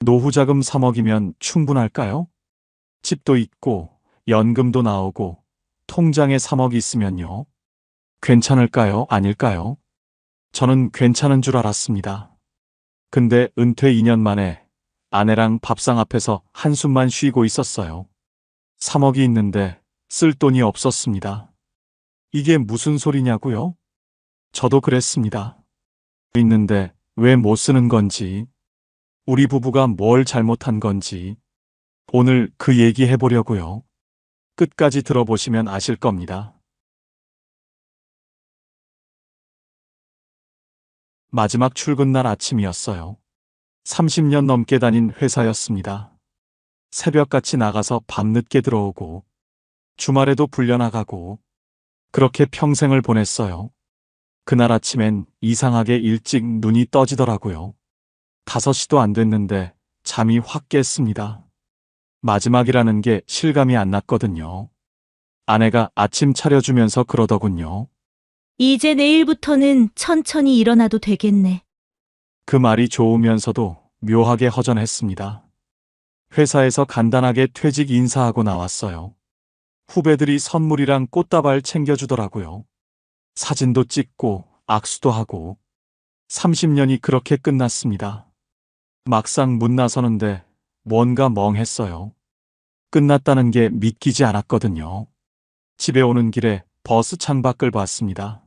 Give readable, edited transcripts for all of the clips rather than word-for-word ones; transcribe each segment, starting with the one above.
노후 자금 3억이면 충분할까요? 집도 있고, 연금도 나오고, 통장에 3억이 있으면요. 괜찮을까요? 아닐까요? 저는 괜찮은 줄 알았습니다. 근데 은퇴 2년 만에 아내랑 밥상 앞에서 한숨만 쉬고 있었어요. 3억이 있는데 쓸 돈이 없었습니다. 이게 무슨 소리냐고요? 저도 그랬습니다. 있는데 왜 못 쓰는 건지, 우리 부부가 뭘 잘못한 건지, 오늘 그 얘기 해보려고요. 끝까지 들어보시면 아실 겁니다. 마지막 출근 날 아침이었어요. 30년 넘게 다닌 회사였습니다. 새벽같이 나가서 밤늦게 들어오고, 주말에도 불려나가고, 그렇게 평생을 보냈어요. 그날 아침엔 이상하게 일찍 눈이 떠지더라고요. 5시도 안 됐는데 잠이 확 깼습니다. 마지막이라는 게 실감이 안 났거든요. 아내가 아침 차려주면서 그러더군요. 이제 내일부터는 천천히 일어나도 되겠네. 그 말이 좋으면서도 묘하게 허전했습니다. 회사에서 간단하게 퇴직 인사하고 나왔어요. 후배들이 선물이랑 꽃다발 챙겨주더라고요. 사진도 찍고 악수도 하고 30년이 그렇게 끝났습니다. 막상 문 나서는데 뭔가 멍했어요. 끝났다는 게 믿기지 않았거든요. 집에 오는 길에 버스 창밖을 봤습니다.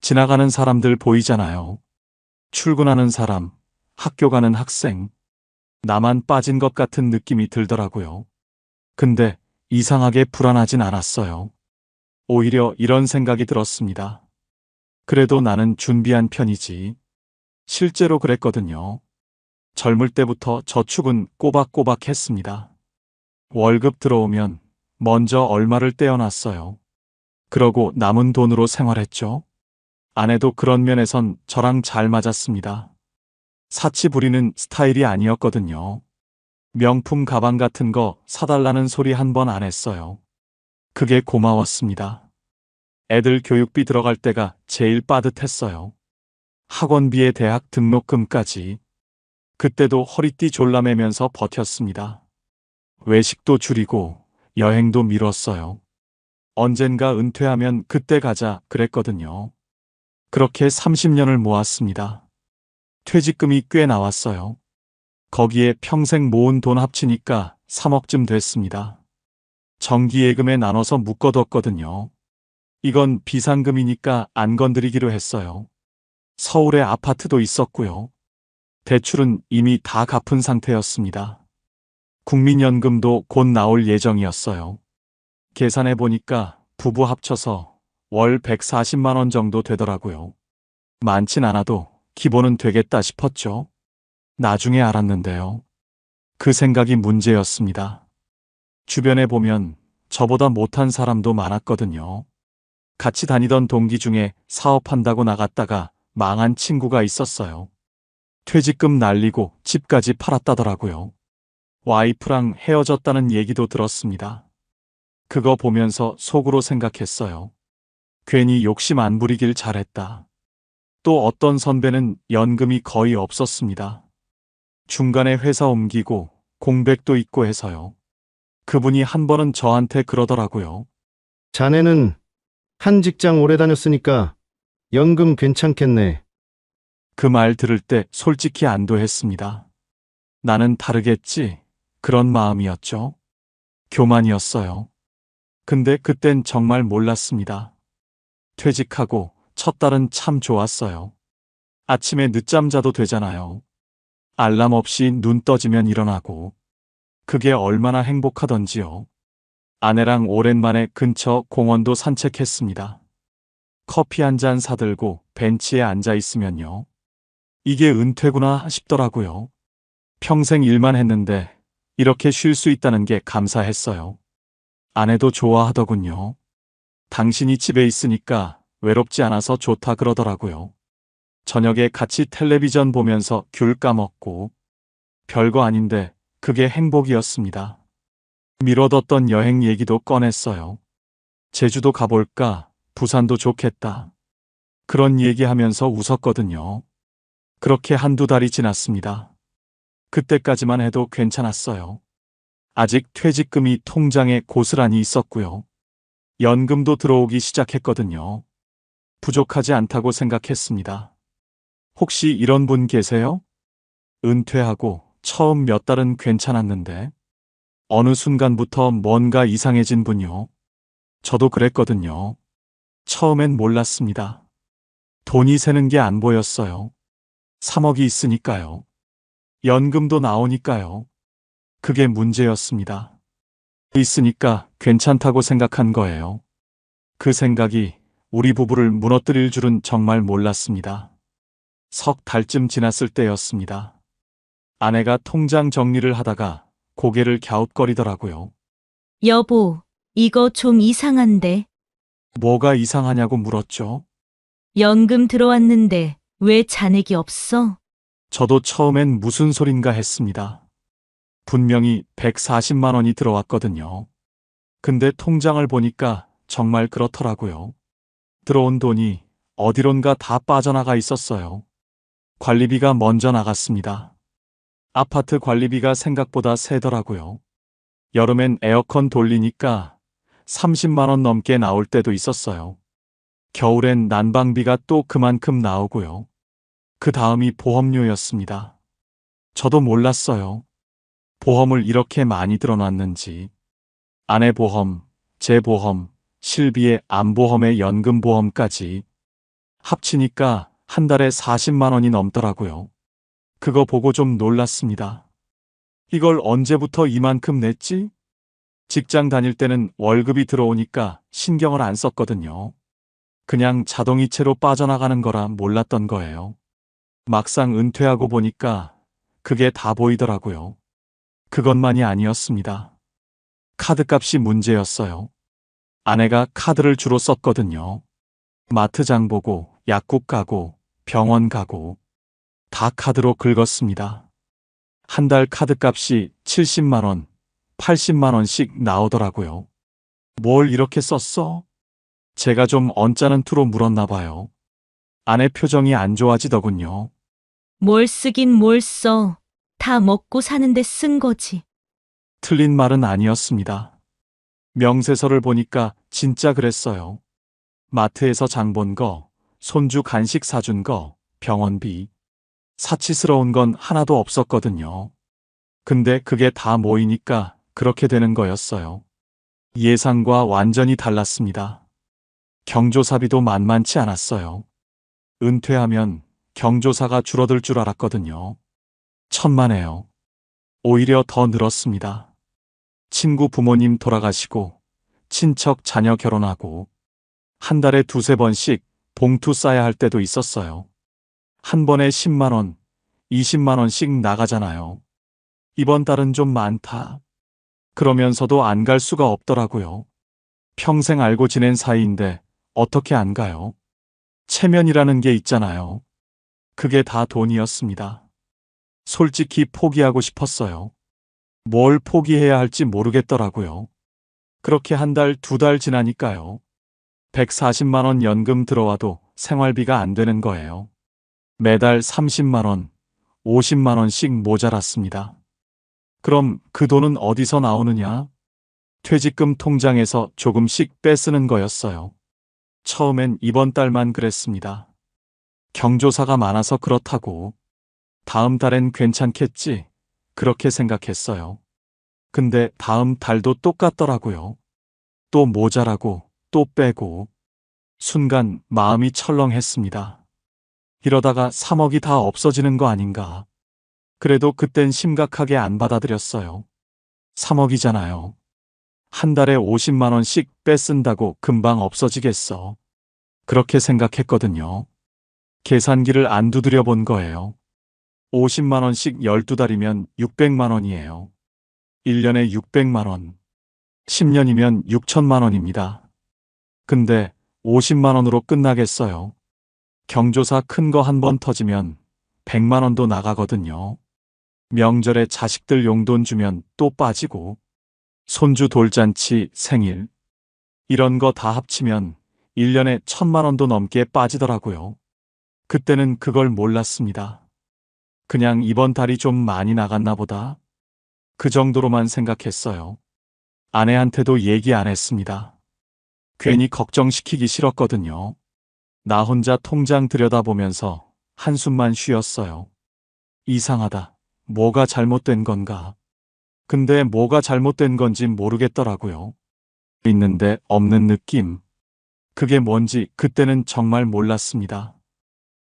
지나가는 사람들 보이잖아요. 출근하는 사람, 학교 가는 학생. 나만 빠진 것 같은 느낌이 들더라고요. 근데 이상하게 불안하진 않았어요. 오히려 이런 생각이 들었습니다. 그래도 나는 준비한 편이지. 실제로 그랬거든요. 젊을 때부터 저축은 꼬박꼬박 했습니다. 월급 들어오면 먼저 얼마를 떼어놨어요. 그러고 남은 돈으로 생활했죠. 아내도 그런 면에선 저랑 잘 맞았습니다. 사치 부리는 스타일이 아니었거든요. 명품 가방 같은 거 사달라는 소리 한 번 안 했어요. 그게 고마웠습니다. 애들 교육비 들어갈 때가 제일 빠듯했어요. 학원비에 대학 등록금까지. 그때도 허리띠 졸라매면서 버텼습니다. 외식도 줄이고 여행도 미뤘어요. 언젠가 은퇴하면 그때 가자 그랬거든요. 그렇게 30년을 모았습니다. 퇴직금이 꽤 나왔어요. 거기에 평생 모은 돈 합치니까 3억쯤 됐습니다. 정기예금에 나눠서 묶어뒀거든요. 이건 비상금이니까 안 건드리기로 했어요. 서울에 아파트도 있었고요. 대출은 이미 다 갚은 상태였습니다. 국민연금도 곧 나올 예정이었어요. 계산해 보니까 부부 합쳐서 월 140만 원 정도 되더라고요. 많진 않아도 기본은 되겠다 싶었죠. 나중에 알았는데요. 그 생각이 문제였습니다. 주변에 보면 저보다 못한 사람도 많았거든요. 같이 다니던 동기 중에 사업한다고 나갔다가 망한 친구가 있었어요. 퇴직금 날리고 집까지 팔았다더라고요. 와이프랑 헤어졌다는 얘기도 들었습니다. 그거 보면서 속으로 생각했어요. 괜히 욕심 안 부리길 잘했다. 또 어떤 선배는 연금이 거의 없었습니다. 중간에 회사 옮기고 공백도 있고 해서요. 그분이 한 번은 저한테 그러더라고요. 자네는 한 직장 오래 다녔으니까 연금 괜찮겠네. 그 말 들을 때 솔직히 안도했습니다. 나는 다르겠지. 그런 마음이었죠. 교만이었어요. 근데 그땐 정말 몰랐습니다. 퇴직하고 첫 달은 참 좋았어요. 아침에 늦잠 자도 되잖아요. 알람 없이 눈 떠지면 일어나고. 그게 얼마나 행복하던지요. 아내랑 오랜만에 근처 공원도 산책했습니다. 커피 한 잔 사들고 벤치에 앉아 있으면요. 이게 은퇴구나 싶더라고요. 평생 일만 했는데 이렇게 쉴 수 있다는 게 감사했어요. 아내도 좋아하더군요. 당신이 집에 있으니까 외롭지 않아서 좋다 그러더라고요. 저녁에 같이 텔레비전 보면서 귤 까먹고 별거 아닌데 그게 행복이었습니다. 미뤄뒀던 여행 얘기도 꺼냈어요. 제주도 가볼까? 부산도 좋겠다. 그런 얘기하면서 웃었거든요. 그렇게 한두 달이 지났습니다. 그때까지만 해도 괜찮았어요. 아직 퇴직금이 통장에 고스란히 있었고요. 연금도 들어오기 시작했거든요. 부족하지 않다고 생각했습니다. 혹시 이런 분 계세요? 은퇴하고 처음 몇 달은 괜찮았는데 어느 순간부터 뭔가 이상해진 분요. 저도 그랬거든요. 처음엔 몰랐습니다. 돈이 새는 게 안 보였어요. 3억이 있으니까요. 연금도 나오니까요. 그게 문제였습니다. 있으니까 괜찮다고 생각한 거예요. 그 생각이 우리 부부를 무너뜨릴 줄은 정말 몰랐습니다. 석 달쯤 지났을 때였습니다. 아내가 통장 정리를 하다가 고개를 갸웃거리더라고요. 여보, 이거 좀 이상한데. 뭐가 이상하냐고 물었죠. 연금 들어왔는데 왜 잔액이 없어? 저도 처음엔 무슨 소린가 했습니다. 분명히 140만 원이 들어왔거든요. 근데 통장을 보니까 정말 그렇더라고요. 들어온 돈이 어디론가 다 빠져나가 있었어요. 관리비가 먼저 나갔습니다. 아파트 관리비가 생각보다 세더라고요. 여름엔 에어컨 돌리니까 30만 원 넘게 나올 때도 있었어요. 겨울엔 난방비가 또 그만큼 나오고요. 그 다음이 보험료였습니다. 저도 몰랐어요. 보험을 이렇게 많이 들어놨는지. 아내 보험, 제 보험, 실비의 암보험에 연금보험까지 합치니까 한 달에 40만 원이 넘더라고요. 그거 보고 좀 놀랐습니다. 이걸 언제부터 이만큼 냈지? 직장 다닐 때는 월급이 들어오니까 신경을 안 썼거든요. 그냥 자동이체로 빠져나가는 거라 몰랐던 거예요. 막상 은퇴하고 보니까 그게 다 보이더라고요. 그것만이 아니었습니다. 카드값이 문제였어요. 아내가 카드를 주로 썼거든요. 마트 장 보고, 약국 가고, 병원 가고, 다 카드로 긁었습니다. 한 달 카드값이 70만 원, 80만 원씩 나오더라고요. 뭘 이렇게 썼어? 제가 좀 언짢은 투로 물었나 봐요. 아내 표정이 안 좋아지더군요. 뭘 쓰긴 뭘 써. 다 먹고 사는데 쓴 거지. 틀린 말은 아니었습니다. 명세서를 보니까 진짜 그랬어요. 마트에서 장 본 거, 손주 간식 사준 거, 병원비. 사치스러운 건 하나도 없었거든요. 근데 그게 다 모이니까 그렇게 되는 거였어요. 예상과 완전히 달랐습니다. 경조사비도 만만치 않았어요. 은퇴하면 경조사가 줄어들 줄 알았거든요. 천만에요. 오히려 더 늘었습니다. 친구 부모님 돌아가시고, 친척 자녀 결혼하고, 한 달에 두세 번씩 봉투 싸야 할 때도 있었어요. 한 번에 10만 원, 20만 원씩 나가잖아요. 이번 달은 좀 많다. 그러면서도 안 갈 수가 없더라고요. 평생 알고 지낸 사이인데 어떻게 안 가요? 체면이라는 게 있잖아요. 그게 다 돈이었습니다. 솔직히 포기하고 싶었어요. 뭘 포기해야 할지 모르겠더라고요. 그렇게 한 달, 두 달 지나니까요. 140만 원 연금 들어와도 생활비가 안 되는 거예요. 매달 30만 원, 50만 원씩 모자랐습니다. 그럼 그 돈은 어디서 나오느냐? 퇴직금 통장에서 조금씩 빼쓰는 거였어요. 처음엔 이번 달만 그랬습니다. 경조사가 많아서 그렇다고. 다음 달엔 괜찮겠지. 그렇게 생각했어요. 근데 다음 달도 똑같더라고요. 또 모자라고, 또 빼고. 순간 마음이 철렁했습니다. 이러다가 3억이 다 없어지는 거 아닌가. 그래도 그땐 심각하게 안 받아들였어요. 3억이잖아요. 한 달에 50만 원씩 빼쓴다고 금방 없어지겠어. 그렇게 생각했거든요. 계산기를 안 두드려 본 거예요. 50만 원씩 12달이면 600만 원이에요. 1년에 600만 원. 10년이면 6천만 원입니다. 근데 50만 원으로 끝나겠어요. 경조사 큰 거 한 번 터지면 100만 원도 나가거든요. 명절에 자식들 용돈 주면 또 빠지고, 손주 돌잔치, 생일, 이런 거 다 합치면 1년에 1,000만 원도 넘게 빠지더라고요. 그때는 그걸 몰랐습니다. 그냥 이번 달이 좀 많이 나갔나 보다. 그 정도로만 생각했어요. 아내한테도 얘기 안 했습니다. 괜히 걱정시키기 싫었거든요. 나 혼자 통장 들여다보면서 한숨만 쉬었어요. 이상하다. 뭐가 잘못된 건가? 근데 뭐가 잘못된 건지 모르겠더라고요. 있는데 없는 느낌. 그게 뭔지 그때는 정말 몰랐습니다.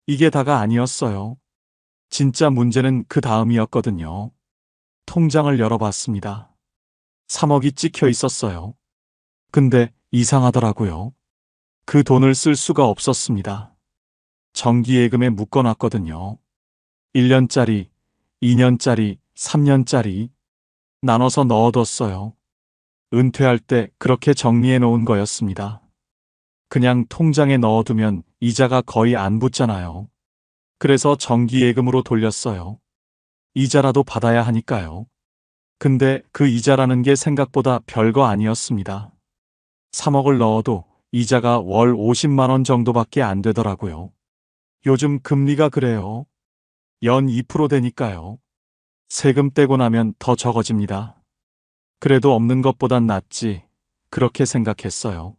이게 다가 아니었어요. 진짜 문제는 그 다음이었거든요. 통장을 열어봤습니다. 3억이 찍혀 있었어요. 근데 이상하더라고요. 그 돈을 쓸 수가 없었습니다. 정기예금에 묶어놨거든요. 1년짜리, 2년짜리, 3년짜리 나눠서 넣어뒀어요. 은퇴할 때 그렇게 정리해 놓은 거였습니다. 그냥 통장에 넣어두면 이자가 거의 안 붙잖아요. 그래서 정기예금으로 돌렸어요. 이자라도 받아야 하니까요. 근데 그 이자라는 게 생각보다 별거 아니었습니다. 3억을 넣어도 이자가 월 50만 원 정도밖에 안 되더라고요. 요즘 금리가 그래요. 연 2% 되니까요. 세금 떼고 나면 더 적어집니다. 그래도 없는 것보단 낫지. 그렇게 생각했어요.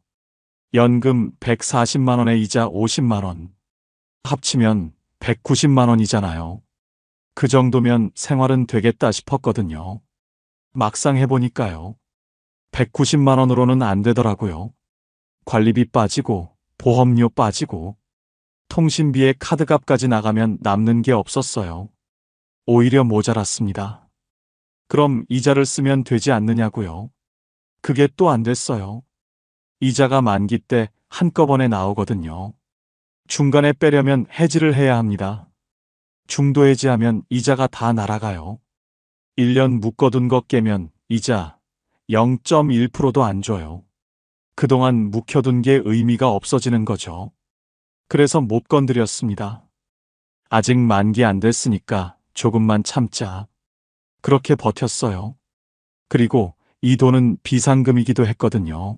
연금 140만 원에 이자 50만 원. 합치면 190만 원이잖아요. 그 정도면 생활은 되겠다 싶었거든요. 막상 해보니까요. 190만 원으로는 안 되더라고요. 관리비 빠지고 보험료 빠지고 통신비에 카드값까지 나가면 남는 게 없었어요. 오히려 모자랐습니다. 그럼 이자를 쓰면 되지 않느냐고요. 그게 또 안 됐어요. 이자가 만기 때 한꺼번에 나오거든요. 중간에 빼려면 해지를 해야 합니다. 중도 해지하면 이자가 다 날아가요. 1년 묶어둔 거 깨면 이자 0.1%도 안 줘요. 그동안 묵혀둔 게 의미가 없어지는 거죠. 그래서 못 건드렸습니다. 아직 만기 안 됐으니까 조금만 참자. 그렇게 버텼어요. 그리고 이 돈은 비상금이기도 했거든요.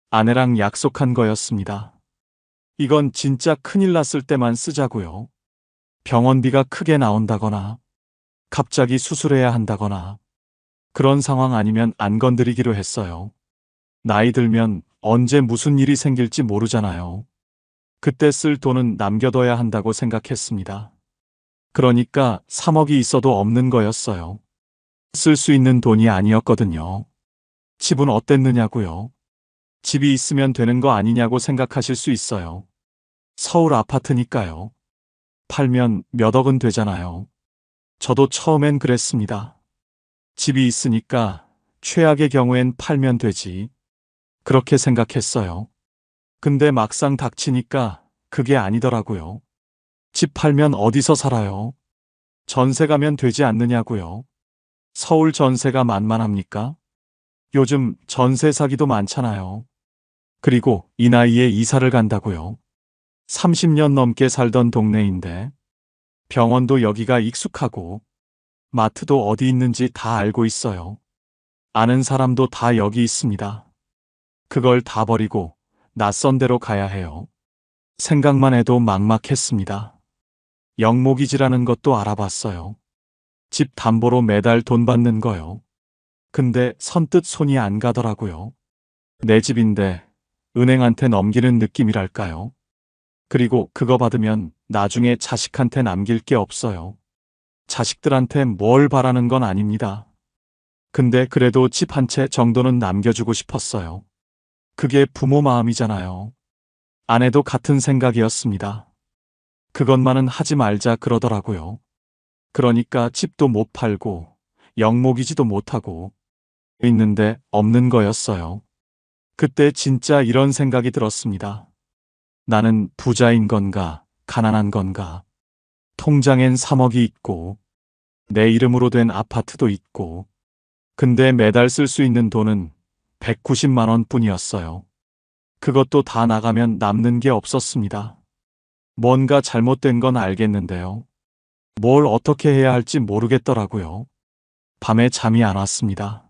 아내랑 약속한 거였습니다. 이건 진짜 큰일 났을 때만 쓰자고요. 병원비가 크게 나온다거나, 갑자기 수술해야 한다거나, 그런 상황 아니면 안 건드리기로 했어요. 나이 들면 언제 무슨 일이 생길지 모르잖아요. 그때 쓸 돈은 남겨둬야 한다고 생각했습니다. 그러니까 3억이 있어도 없는 거였어요. 쓸 수 있는 돈이 아니었거든요. 집은 어땠느냐고요? 집이 있으면 되는 거 아니냐고 생각하실 수 있어요. 서울 아파트니까요. 팔면 몇 억은 되잖아요. 저도 처음엔 그랬습니다. 집이 있으니까 최악의 경우엔 팔면 되지. 그렇게 생각했어요. 근데 막상 닥치니까 그게 아니더라고요. 집 팔면 어디서 살아요? 전세 가면 되지 않느냐고요. 서울 전세가 만만합니까? 요즘 전세 사기도 많잖아요. 그리고 이 나이에 이사를 간다고요. 30년 넘게 살던 동네인데 병원도 여기가 익숙하고 마트도 어디 있는지 다 알고 있어요. 아는 사람도 다 여기 있습니다. 그걸 다 버리고 낯선 데로 가야 해요. 생각만 해도 막막했습니다. 영목이지라는 것도 알아봤어요. 집 담보로 매달 돈 받는 거요. 근데 선뜻 손이 안 가더라고요. 내 집인데 은행한테 넘기는 느낌이랄까요. 그리고 그거 받으면 나중에 자식한테 남길 게 없어요. 자식들한테 뭘 바라는 건 아닙니다. 근데 그래도 집 한 채 정도는 남겨주고 싶었어요. 그게 부모 마음이잖아요. 아내도 같은 생각이었습니다. 그것만은 하지 말자 그러더라고요. 그러니까 집도 못 팔고 영목이지도 못하고 있는데 없는 거였어요. 그때 진짜 이런 생각이 들었습니다. 나는 부자인 건가, 가난한 건가. 통장엔 3억이 있고, 내 이름으로 된 아파트도 있고, 근데 매달 쓸 수 있는 돈은 190만 원 뿐이었어요. 그것도 다 나가면 남는 게 없었습니다. 뭔가 잘못된 건 알겠는데요. 뭘 어떻게 해야 할지 모르겠더라고요. 밤에 잠이 안 왔습니다.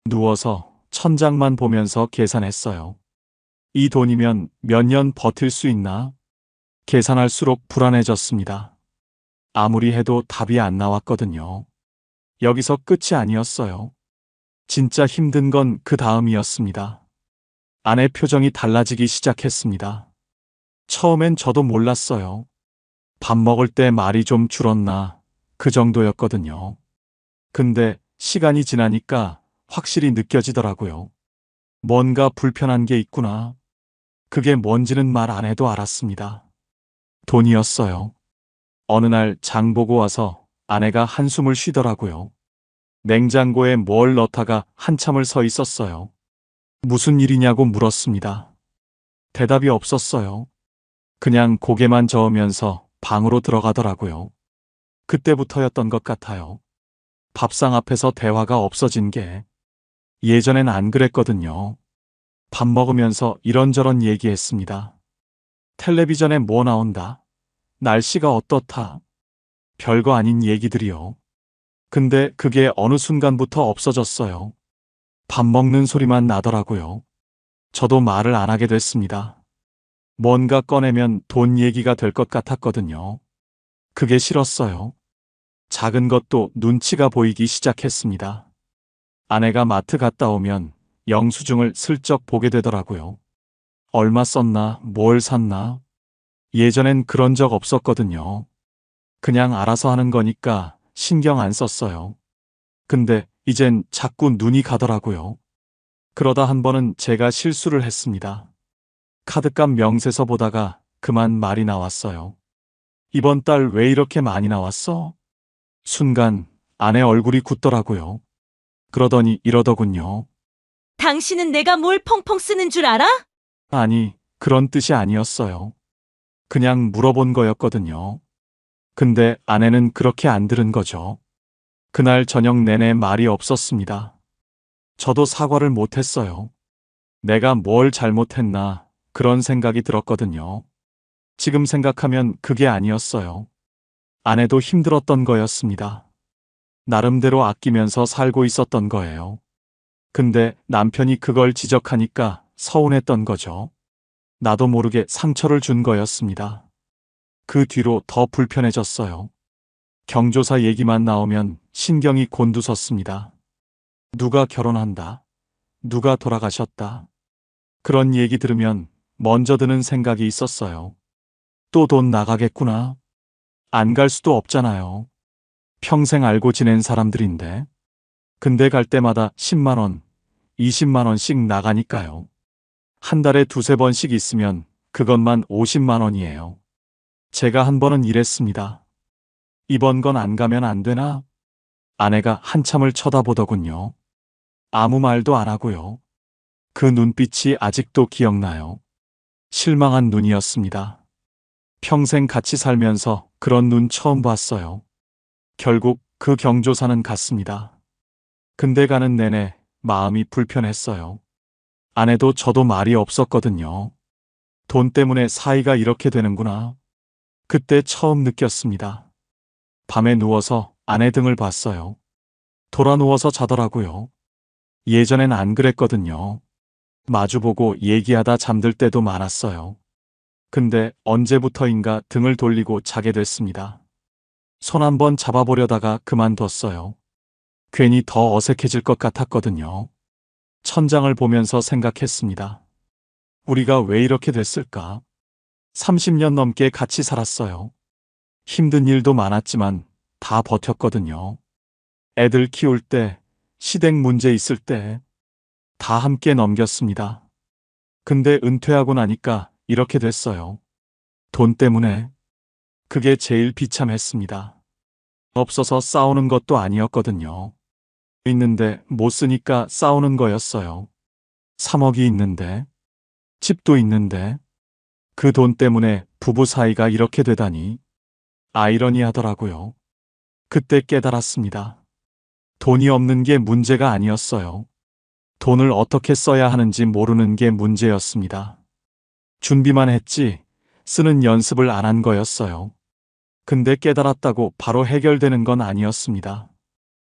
누워서 천장만 보면서 계산했어요. 이 돈이면 몇 년 버틸 수 있나? 계산할수록 불안해졌습니다. 아무리 해도 답이 안 나왔거든요. 여기서 끝이 아니었어요. 진짜 힘든 건 그 다음이었습니다. 아내 표정이 달라지기 시작했습니다. 처음엔 저도 몰랐어요. 밥 먹을 때 말이 좀 줄었나, 그 정도였거든요. 근데 시간이 지나니까 확실히 느껴지더라고요. 뭔가 불편한 게 있구나. 그게 뭔지는 말 안 해도 알았습니다. 돈이었어요. 어느 날 장 보고 와서 아내가 한숨을 쉬더라고요. 냉장고에 뭘 넣다가 한참을 서 있었어요. 무슨 일이냐고 물었습니다. 대답이 없었어요. 그냥 고개만 저으면서 방으로 들어가더라고요. 그때부터였던 것 같아요. 밥상 앞에서 대화가 없어진 게. 예전엔 안 그랬거든요. 밥 먹으면서 이런저런 얘기했습니다. 텔레비전에 뭐 나온다? 날씨가 어떻다? 별거 아닌 얘기들이요. 근데 그게 어느 순간부터 없어졌어요. 밥 먹는 소리만 나더라고요. 저도 말을 안 하게 됐습니다. 뭔가 꺼내면 돈 얘기가 될 것 같았거든요. 그게 싫었어요. 작은 것도 눈치가 보이기 시작했습니다. 아내가 마트 갔다 오면 영수증을 슬쩍 보게 되더라고요. 얼마 썼나, 뭘 샀나? 예전엔 그런 적 없었거든요. 그냥 알아서 하는 거니까 신경 안 썼어요. 근데 이젠 자꾸 눈이 가더라고요. 그러다 한 번은 제가 실수를 했습니다. 카드값 명세서 보다가 그만 말이 나왔어요. 이번 달 왜 이렇게 많이 나왔어? 순간 아내 얼굴이 굳더라고요. 그러더니 이러더군요. 당신은 내가 뭘 펑펑 쓰는 줄 알아? 아니, 그런 뜻이 아니었어요. 그냥 물어본 거였거든요. 근데 아내는 그렇게 안 들은 거죠. 그날 저녁 내내 말이 없었습니다. 저도 사과를 못했어요. 내가 뭘 잘못했나 그런 생각이 들었거든요. 지금 생각하면 그게 아니었어요. 아내도 힘들었던 거였습니다. 나름대로 아끼면서 살고 있었던 거예요. 근데 남편이 그걸 지적하니까 서운했던 거죠. 나도 모르게 상처를 준 거였습니다. 그 뒤로 더 불편해졌어요. 경조사 얘기만 나오면 신경이 곤두섰습니다. 누가 결혼한다. 누가 돌아가셨다. 그런 얘기 들으면 먼저 드는 생각이 있었어요. 또 돈 나가겠구나. 안 갈 수도 없잖아요. 평생 알고 지낸 사람들인데. 근데 갈 때마다 10만 원, 20만 원씩 나가니까요. 한 달에 두세 번씩 있으면 그것만 50만 원이에요. 제가 한 번은 이랬습니다. 이번 건 안 가면 안 되나? 아내가 한참을 쳐다보더군요. 아무 말도 안 하고요. 그 눈빛이 아직도 기억나요. 실망한 눈이었습니다. 평생 같이 살면서 그런 눈 처음 봤어요. 결국 그 경조사는 갔습니다. 근데 가는 내내 마음이 불편했어요. 아내도 저도 말이 없었거든요. 돈 때문에 사이가 이렇게 되는구나. 그때 처음 느꼈습니다. 밤에 누워서 아내 등을 봤어요. 돌아 누워서 자더라고요. 예전엔 안 그랬거든요. 마주보고 얘기하다 잠들 때도 많았어요. 근데 언제부터인가 등을 돌리고 자게 됐습니다. 손 한번 잡아보려다가 그만뒀어요. 괜히 더 어색해질 것 같았거든요. 천장을 보면서 생각했습니다. 우리가 왜 이렇게 됐을까? 30년 넘게 같이 살았어요. 힘든 일도 많았지만 다 버텼거든요. 애들 키울 때, 시댁 문제 있을 때, 다 함께 넘겼습니다. 근데 은퇴하고 나니까 이렇게 됐어요. 돈 때문에. 그게 제일 비참했습니다. 없어서 싸우는 것도 아니었거든요. 있는데 못 쓰니까 싸우는 거였어요. 3억이 있는데, 집도 있는데, 그 돈 때문에 부부 사이가 이렇게 되다니. 아이러니하더라고요. 그때 깨달았습니다. 돈이 없는 게 문제가 아니었어요. 돈을 어떻게 써야 하는지 모르는 게 문제였습니다. 준비만 했지 쓰는 연습을 안 한 거였어요. 근데 깨달았다고 바로 해결되는 건 아니었습니다.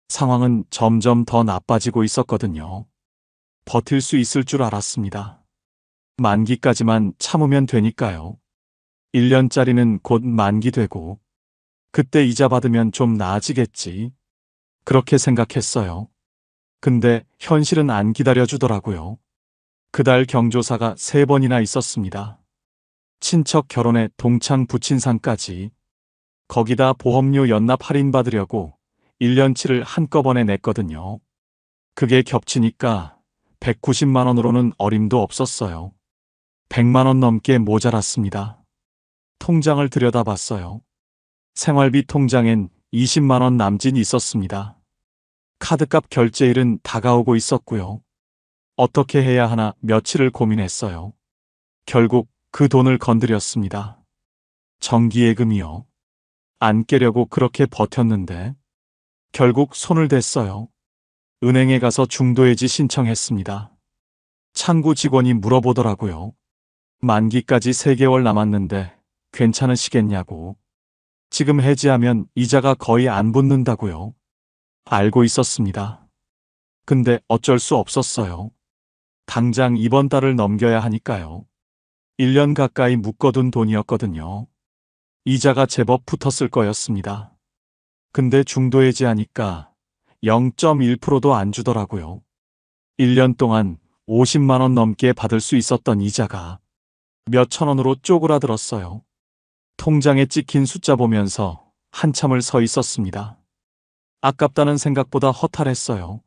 상황은 점점 더 나빠지고 있었거든요. 버틸 수 있을 줄 알았습니다. 만기까지만 참으면 되니까요. 1년짜리는 곧 만기되고 그때 이자 받으면 좀 나아지겠지. 그렇게 생각했어요. 근데 현실은 안 기다려주더라고요. 그달 경조사가 3번이나 있었습니다. 친척 결혼에 동창 부친상까지. 거기다 보험료 연납 할인받으려고 1년치를 한꺼번에 냈거든요. 그게 겹치니까 190만 원으로는 어림도 없었어요. 100만 원 넘게 모자랐습니다. 통장을 들여다봤어요. 생활비 통장엔 20만 원 남짓 있었습니다. 카드값 결제일은 다가오고 있었고요. 어떻게 해야 하나 며칠을 고민했어요. 결국 그 돈을 건드렸습니다. 정기예금이요. 안 깨려고 그렇게 버텼는데 결국 손을 댔어요. 은행에 가서 중도해지 신청했습니다. 창구 직원이 물어보더라고요. 만기까지 3개월 남았는데 괜찮으시겠냐고. 지금 해지하면 이자가 거의 안 붙는다고요. 알고 있었습니다. 근데 어쩔 수 없었어요. 당장 이번 달을 넘겨야 하니까요. 1년 가까이 묶어둔 돈이었거든요. 이자가 제법 붙었을 거였습니다. 근데 중도해지하니까 0.1%도 안 주더라고요. 1년 동안 50만 원 넘게 받을 수 있었던 이자가 몇천 원으로 쪼그라들었어요. 통장에 찍힌 숫자 보면서 한참을 서 있었습니다. 아깝다는 생각보다 허탈했어요.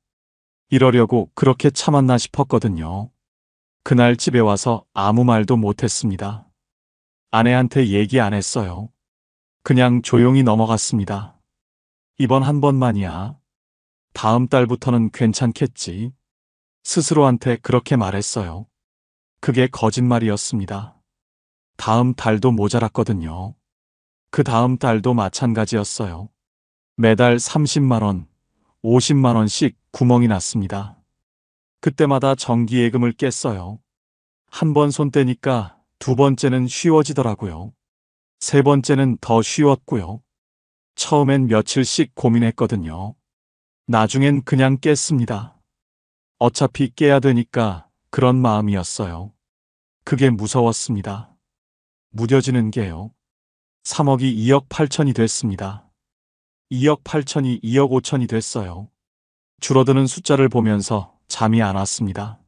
이러려고 그렇게 참았나 싶었거든요. 그날 집에 와서 아무 말도 못했습니다. 아내한테 얘기 안 했어요. 그냥 조용히 넘어갔습니다. 이번 한 번만이야. 다음 달부터는 괜찮겠지. 스스로한테 그렇게 말했어요. 그게 거짓말이었습니다. 다음 달도 모자랐거든요. 그 다음 달도 마찬가지였어요. 매달 30만 원, 50만 원씩 구멍이 났습니다. 그때마다 정기예금을 깼어요. 한 번 손 떼니까 2번째는 쉬워지더라고요. 3번째는 더 쉬웠고요. 처음엔 며칠씩 고민했거든요. 나중엔 그냥 깼습니다. 어차피 깨야 되니까 그런 마음이었어요. 그게 무서웠습니다. 무뎌지는 게요. 3억이 2억 8천이 됐습니다. 2억 8천이 2억 5천이 됐어요. 줄어드는 숫자를 보면서 잠이 안 왔습니다.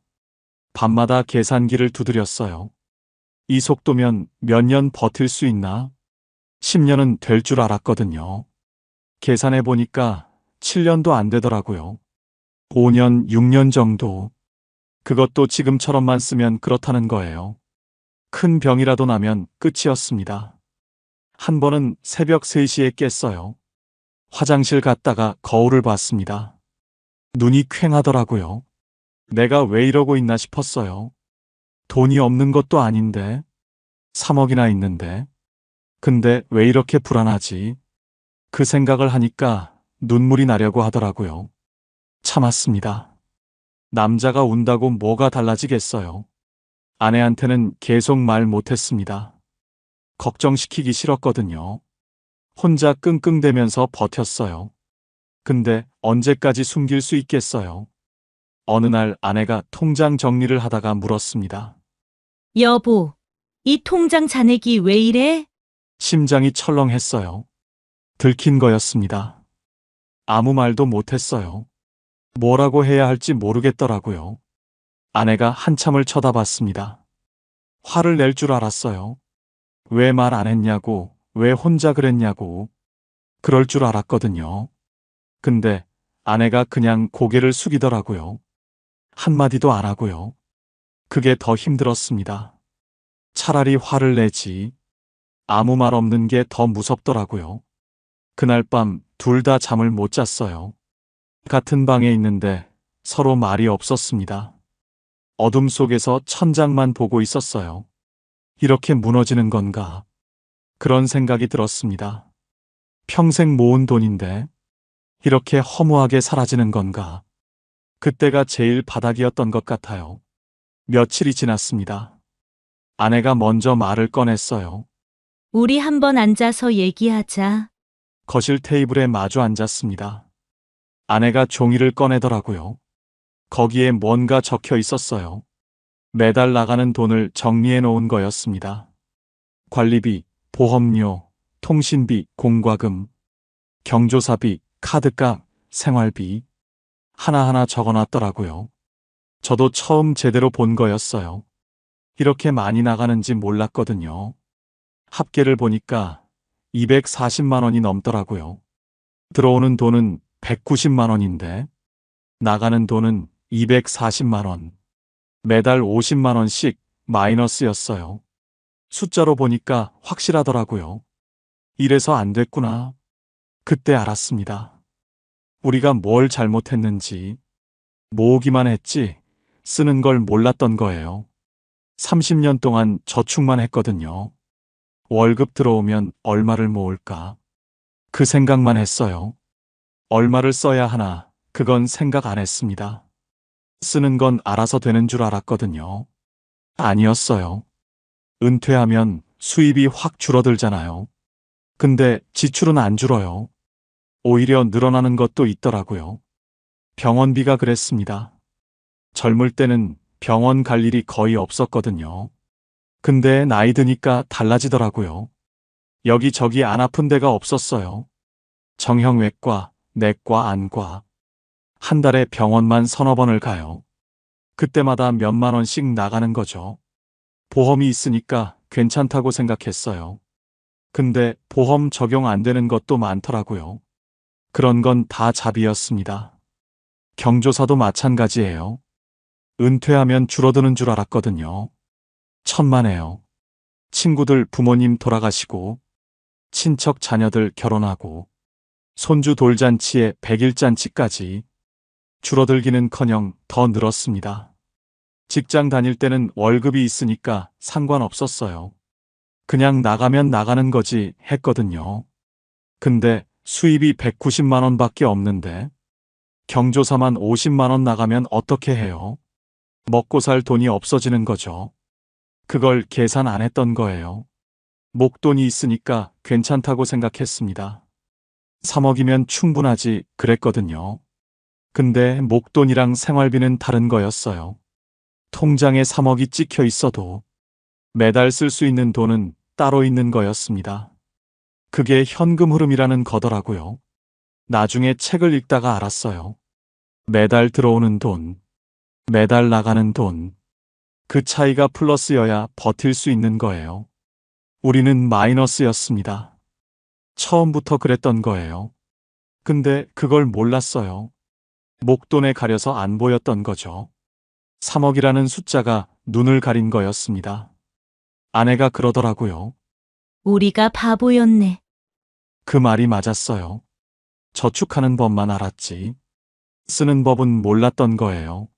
밤마다 계산기를 두드렸어요. 이 속도면 몇 년 버틸 수 있나? 10년은 될 줄 알았거든요. 계산해 보니까 7년도 안 되더라고요. 5년, 6년 정도. 그것도 지금처럼만 쓰면 그렇다는 거예요. 큰 병이라도 나면 끝이었습니다. 한 번은 새벽 3시에 깼어요. 화장실 갔다가 거울을 봤습니다. 눈이 퀭하더라고요. 내가 왜 이러고 있나 싶었어요. 돈이 없는 것도 아닌데, 3억이나 있는데. 근데 왜 이렇게 불안하지? 그 생각을 하니까 눈물이 나려고 하더라고요. 참았습니다. 남자가 운다고 뭐가 달라지겠어요. 아내한테는 계속 말 못했습니다. 걱정시키기 싫었거든요. 혼자 끙끙대면서 버텼어요. 근데 언제까지 숨길 수 있겠어요? 어느 날 아내가 통장 정리를 하다가 물었습니다. 여보, 이 통장 잔액이 왜 이래? 심장이 철렁했어요. 들킨 거였습니다. 아무 말도 못했어요. 뭐라고 해야 할지 모르겠더라고요. 아내가 한참을 쳐다봤습니다. 화를 낼 줄 알았어요. 왜 말 안 했냐고, 왜 혼자 그랬냐고. 그럴 줄 알았거든요. 근데 아내가 그냥 고개를 숙이더라고요. 한마디도 안 하고요. 그게 더 힘들었습니다. 차라리 화를 내지. 아무 말 없는 게 더 무섭더라고요. 그날 밤 둘 다 잠을 못 잤어요. 같은 방에 있는데 서로 말이 없었습니다. 어둠 속에서 천장만 보고 있었어요. 이렇게 무너지는 건가? 그런 생각이 들었습니다. 평생 모은 돈인데 이렇게 허무하게 사라지는 건가? 그때가 제일 바닥이었던 것 같아요. 며칠이 지났습니다. 아내가 먼저 말을 꺼냈어요. 우리 한번 앉아서 얘기하자. 거실 테이블에 마주 앉았습니다. 아내가 종이를 꺼내더라고요. 거기에 뭔가 적혀 있었어요. 매달 나가는 돈을 정리해 놓은 거였습니다. 관리비, 보험료, 통신비, 공과금, 경조사비, 카드값, 생활비 하나하나 적어놨더라고요. 저도 처음 제대로 본 거였어요. 이렇게 많이 나가는지 몰랐거든요. 합계를 보니까 240만 원이 넘더라고요. 들어오는 돈은 190만 원인데 나가는 돈은 240만 원. 매달 50만 원씩 마이너스였어요. 숫자로 보니까 확실하더라고요. 이래서 안 됐구나. 그때 알았습니다. 우리가 뭘 잘못했는지. 모으기만 했지 쓰는 걸 몰랐던 거예요. 30년 동안 저축만 했거든요. 월급 들어오면 얼마를 모을까? 그 생각만 했어요. 얼마를 써야 하나, 그건 생각 안 했습니다. 쓰는 건 알아서 되는 줄 알았거든요. 아니었어요. 은퇴하면 수입이 확 줄어들잖아요. 근데 지출은 안 줄어요. 오히려 늘어나는 것도 있더라고요. 병원비가 그랬습니다. 젊을 때는 병원 갈 일이 거의 없었거든요. 근데 나이 드니까 달라지더라고요. 여기저기 안 아픈 데가 없었어요. 정형외과, 내과, 안과. 한 달에 병원만 서너 번을 가요. 그때마다 몇만 원씩 나가는 거죠. 보험이 있으니까 괜찮다고 생각했어요. 근데 보험 적용 안 되는 것도 많더라고요. 그런 건 다 잡이었습니다. 경조사도 마찬가지예요. 은퇴하면 줄어드는 줄 알았거든요. 천만에요. 친구들 부모님 돌아가시고, 친척 자녀들 결혼하고, 손주 돌잔치에 100일잔치까지 줄어들기는커녕 더 늘었습니다. 직장 다닐 때는 월급이 있으니까 상관없었어요. 그냥 나가면 나가는 거지 했거든요. 근데 수입이 190만 원밖에 없는데 경조사만 50만 원 나가면 어떻게 해요? 먹고 살 돈이 없어지는 거죠. 그걸 계산 안 했던 거예요. 목돈이 있으니까 괜찮다고 생각했습니다. 3억이면 충분하지 그랬거든요. 근데 목돈이랑 생활비는 다른 거였어요. 통장에 3억이 찍혀 있어도 매달 쓸 수 있는 돈은 따로 있는 거였습니다. 그게 현금 흐름이라는 거더라고요. 나중에 책을 읽다가 알았어요. 매달 들어오는 돈, 매달 나가는 돈, 그 차이가 플러스여야 버틸 수 있는 거예요. 우리는 마이너스였습니다. 처음부터 그랬던 거예요. 근데 그걸 몰랐어요. 목돈에 가려서 안 보였던 거죠. 3억이라는 숫자가 눈을 가린 거였습니다. 아내가 그러더라고요. 우리가 바보였네. 그 말이 맞았어요. 저축하는 법만 알았지. 쓰는 법은 몰랐던 거예요.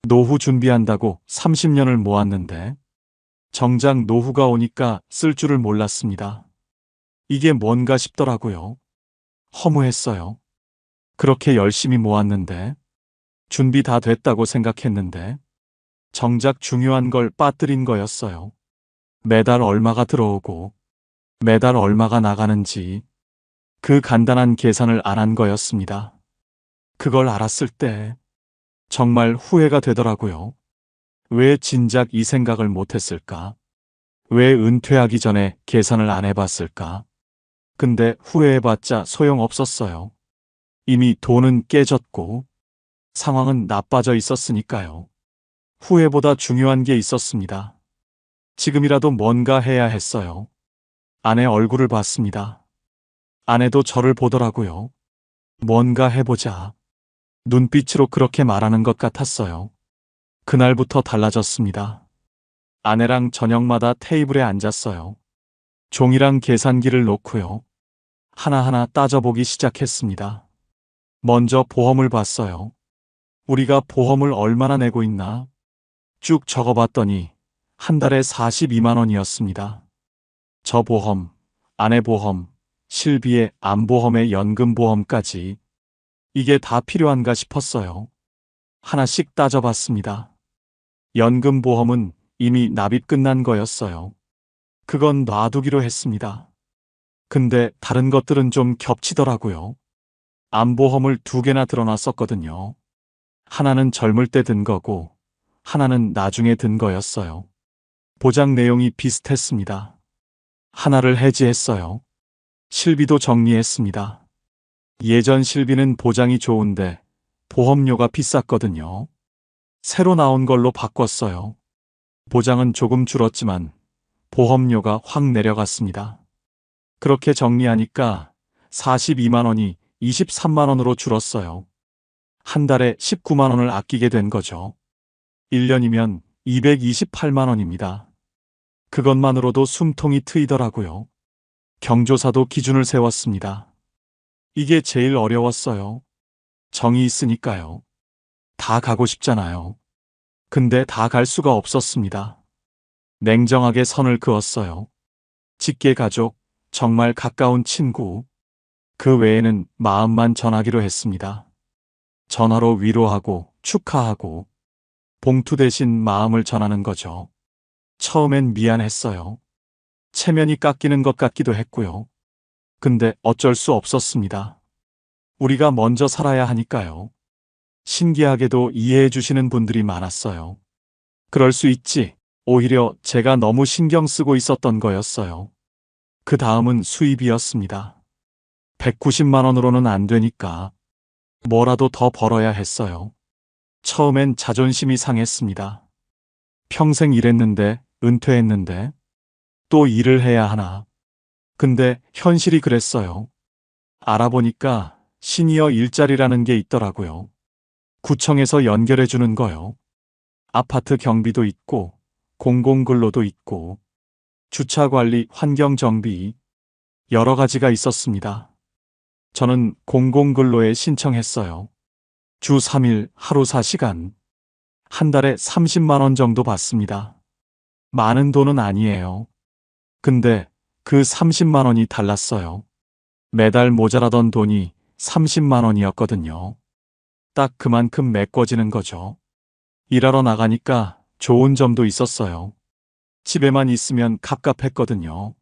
노후 준비한다고 30년을 모았는데 정작 노후가 오니까 쓸 줄을 몰랐습니다. 이게 뭔가 싶더라고요. 허무했어요. 그렇게 열심히 모았는데 준비 다 됐다고 생각했는데 정작 중요한 걸 빠뜨린 거였어요. 매달 얼마가 들어오고 매달 얼마가 나가는지 그 간단한 계산을 안 한 거였습니다. 그걸 알았을 때 정말 후회가 되더라고요. 왜 진작 이 생각을 못했을까? 왜 은퇴하기 전에 계산을 안 해봤을까? 근데 후회해봤자 소용없었어요. 이미 돈은 깨졌고 상황은 나빠져 있었으니까요. 후회보다 중요한 게 있었습니다. 지금이라도 뭔가 해야 했어요. 아내 얼굴을 봤습니다. 아내도 저를 보더라고요. 뭔가 해보자. 눈빛으로 그렇게 말하는 것 같았어요. 그날부터 달라졌습니다. 아내랑 저녁마다 테이블에 앉았어요. 종이랑 계산기를 놓고요. 하나하나 따져보기 시작했습니다. 먼저 보험을 봤어요. 우리가 보험을 얼마나 내고 있나? 쭉 적어봤더니 한 달에 42만 원이었습니다. 저 보험, 아내 보험, 실비의 암보험의 연금보험까지 이게 다 필요한가 싶었어요. 하나씩 따져봤습니다. 연금보험은 이미 납입 끝난 거였어요. 그건 놔두기로 했습니다. 근데 다른 것들은 좀 겹치더라고요. 암보험을 2개나 들어놨었거든요. 하나는 젊을 때 든 거고 하나는 나중에 든 거였어요. 보장 내용이 비슷했습니다. 하나를 해지했어요. 실비도 정리했습니다. 예전 실비는 보장이 좋은데 보험료가 비쌌거든요. 새로 나온 걸로 바꿨어요. 보장은 조금 줄었지만 보험료가 확 내려갔습니다. 그렇게 정리하니까 42만 원이 23만 원으로 줄었어요. 한 달에 19만 원을 아끼게 된 거죠. 1년이면 228만 원입니다. 그것만으로도 숨통이 트이더라고요. 경조사도 기준을 세웠습니다. 이게 제일 어려웠어요. 정이 있으니까요. 다 가고 싶잖아요. 근데 다 갈 수가 없었습니다. 냉정하게 선을 그었어요. 직계 가족, 정말 가까운 친구. 그 외에는 마음만 전하기로 했습니다. 전화로 위로하고 축하하고 봉투 대신 마음을 전하는 거죠. 처음엔 미안했어요. 체면이 깎이는 것 같기도 했고요. 근데 어쩔 수 없었습니다. 우리가 먼저 살아야 하니까요. 신기하게도 이해해 주시는 분들이 많았어요. 그럴 수 있지. 오히려 제가 너무 신경 쓰고 있었던 거였어요. 그 다음은 수입이었습니다. 190만 원으로는 안 되니까 뭐라도 더 벌어야 했어요. 처음엔 자존심이 상했습니다. 평생 일했는데, 은퇴했는데, 또 일을 해야 하나. 근데 현실이 그랬어요. 알아보니까 시니어 일자리라는 게 있더라고요. 구청에서 연결해 주는 거요. 아파트 경비도 있고, 공공근로도 있고, 주차관리, 환경정비, 여러 가지가 있었습니다. 저는 공공근로에 신청했어요. 주 3일, 하루 4시간. 한 달에 30만 원 정도 받습니다. 많은 돈은 아니에요. 근데 그 30만 원이 달랐어요. 매달 모자라던 돈이 30만 원이었거든요. 딱 그만큼 메꿔지는 거죠. 일하러 나가니까 좋은 점도 있었어요. 집에만 있으면 갑갑했거든요.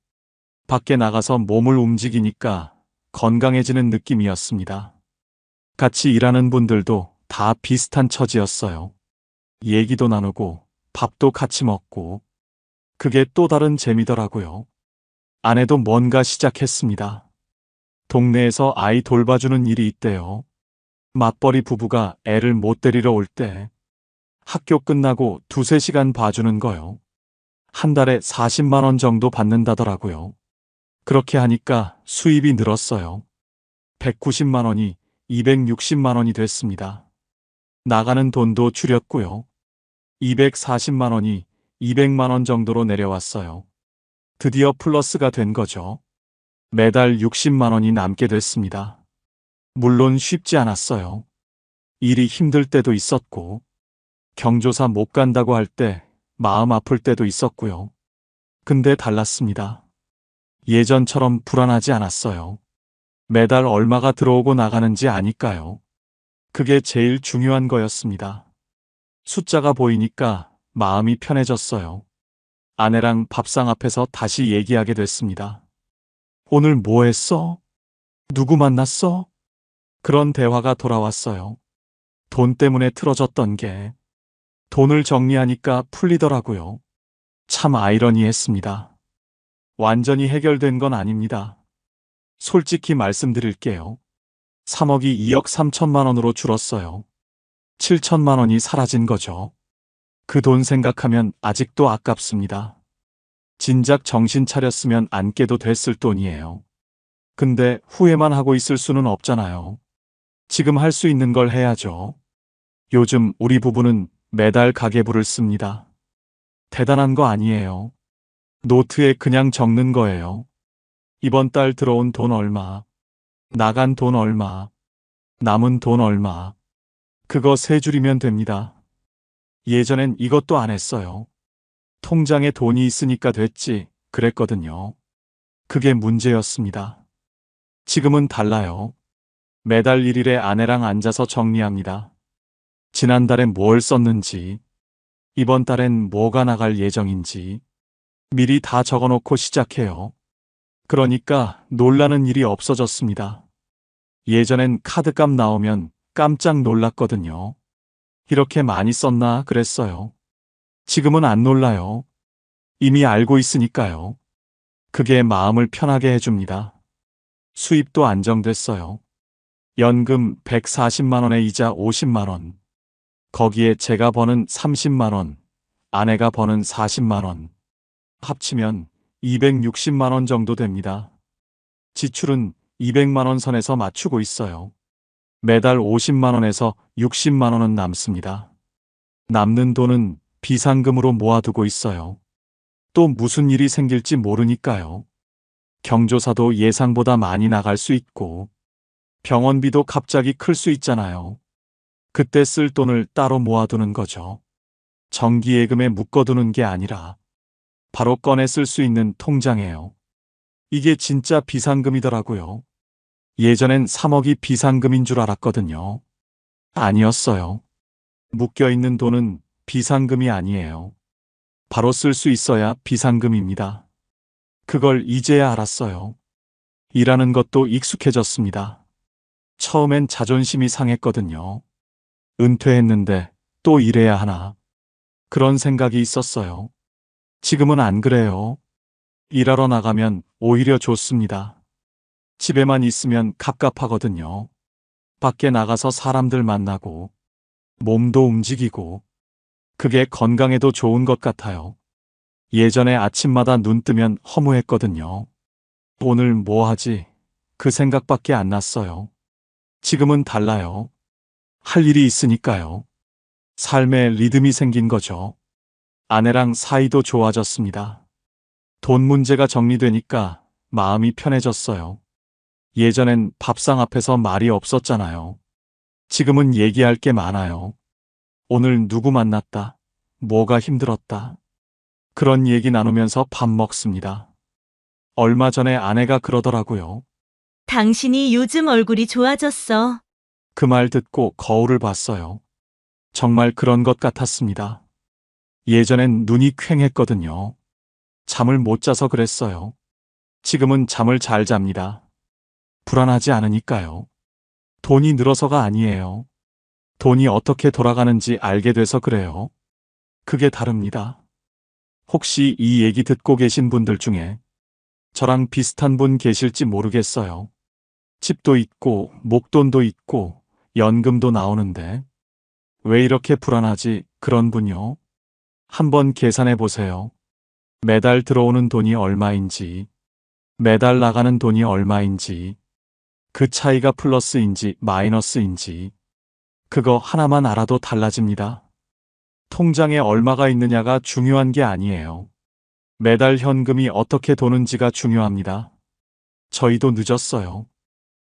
밖에 나가서 몸을 움직이니까 건강해지는 느낌이었습니다. 같이 일하는 분들도 다 비슷한 처지였어요. 얘기도 나누고 밥도 같이 먹고 그게 또 다른 재미더라고요. 아내도 뭔가 시작했습니다. 동네에서 아이 돌봐주는 일이 있대요. 맞벌이 부부가 애를 못 데리러 올 때 학교 끝나고 2~3시간 봐주는 거요. 한 달에 40만 원 정도 받는다더라고요. 그렇게 하니까 수입이 늘었어요. 190만 원이 260만 원이 됐습니다. 나가는 돈도 줄였고요. 240만 원이 200만 원 정도로 내려왔어요. 드디어 플러스가 된 거죠. 매달 60만 원이 남게 됐습니다. 물론 쉽지 않았어요. 일이 힘들 때도 있었고, 경조사 못 간다고 할 때 마음 아플 때도 있었고요. 근데 달랐습니다. 예전처럼 불안하지 않았어요. 매달 얼마가 들어오고 나가는지 아니까요. 그게 제일 중요한 거였습니다. 숫자가 보이니까 마음이 편해졌어요. 아내랑 밥상 앞에서 다시 얘기하게 됐습니다. 오늘 뭐 했어? 누구 만났어? 그런 대화가 돌아왔어요. 돈 때문에 틀어졌던 게 돈을 정리하니까 풀리더라고요. 참 아이러니했습니다. 완전히 해결된 건 아닙니다. 솔직히 말씀드릴게요. 3억이 2억 3천만 원으로 줄었어요. 7천만 원이 사라진 거죠. 그 돈 생각하면 아직도 아깝습니다. 진작 정신 차렸으면 안 깨도 됐을 돈이에요. 근데 후회만 하고 있을 수는 없잖아요. 지금 할 수 있는 걸 해야죠. 요즘 우리 부부는 매달 가계부를 씁니다. 대단한 거 아니에요. 노트에 그냥 적는 거예요. 이번 달 들어온 돈 얼마, 나간 돈 얼마, 남은 돈 얼마. 그거 세 줄이면 됩니다. 예전엔 이것도 안 했어요. 통장에 돈이 있으니까 됐지, 그랬거든요. 그게 문제였습니다. 지금은 달라요. 매달 1일에 아내랑 앉아서 정리합니다. 지난달에 뭘 썼는지, 이번 달엔 뭐가 나갈 예정인지 미리 다 적어놓고 시작해요. 그러니까 놀라는 일이 없어졌습니다. 예전엔 카드값 나오면 깜짝 놀랐거든요. 이렇게 많이 썼나 그랬어요. 지금은 안 놀라요. 이미 알고 있으니까요. 그게 마음을 편하게 해줍니다. 수입도 안정됐어요. 연금 140만 원에 이자 50만 원. 거기에 제가 버는 30만 원, 아내가 버는 40만 원. 합치면 260만 원 정도 됩니다. 지출은 200만 원 선에서 맞추고 있어요. 매달 50만 원에서 60만 원은 남습니다. 남는 돈은 비상금으로 모아두고 있어요. 또 무슨 일이 생길지 모르니까요. 경조사도 예상보다 많이 나갈 수 있고, 병원비도 갑자기 클 수 있잖아요. 그때 쓸 돈을 따로 모아두는 거죠. 정기예금에 묶어두는 게 아니라 바로 꺼내 쓸 수 있는 통장이에요. 이게 진짜 비상금이더라고요. 예전엔 3억이 비상금인 줄 알았거든요. 아니었어요. 묶여있는 돈은 비상금이 아니에요. 바로 쓸 수 있어야 비상금입니다. 그걸 이제야 알았어요. 일하는 것도 익숙해졌습니다. 처음엔 자존심이 상했거든요. 은퇴했는데 또 일해야 하나. 그런 생각이 있었어요. 지금은 안 그래요. 일하러 나가면 오히려 좋습니다. 집에만 있으면 갑갑하거든요. 밖에 나가서 사람들 만나고, 몸도 움직이고, 그게 건강에도 좋은 것 같아요. 예전에 아침마다 눈 뜨면 허무했거든요. 오늘 뭐 하지? 그 생각밖에 안 났어요. 지금은 달라요. 할 일이 있으니까요. 삶에 리듬이 생긴 거죠. 아내랑 사이도 좋아졌습니다. 돈 문제가 정리되니까 마음이 편해졌어요. 예전엔 밥상 앞에서 말이 없었잖아요. 지금은 얘기할 게 많아요. 오늘 누구 만났다. 뭐가 힘들었다. 그런 얘기 나누면서 밥 먹습니다. 얼마 전에 아내가 그러더라고요. 당신이 요즘 얼굴이 좋아졌어. 그 말 듣고 거울을 봤어요. 정말 그런 것 같았습니다. 예전엔 눈이 퀭했거든요. 잠을 못 자서 그랬어요. 지금은 잠을 잘 잡니다. 불안하지 않으니까요. 돈이 늘어서가 아니에요. 돈이 어떻게 돌아가는지 알게 돼서 그래요. 그게 다릅니다. 혹시 이 얘기 듣고 계신 분들 중에 저랑 비슷한 분 계실지 모르겠어요. 집도 있고 목돈도 있고 연금도 나오는데 왜 이렇게 불안하지? 그런 분요. 한번 계산해 보세요. 매달 들어오는 돈이 얼마인지, 매달 나가는 돈이 얼마인지, 그 차이가 플러스인지 마이너스인지, 그거 하나만 알아도 달라집니다. 통장에 얼마가 있느냐가 중요한 게 아니에요. 매달 현금이 어떻게 도는지가 중요합니다. 저희도 늦었어요.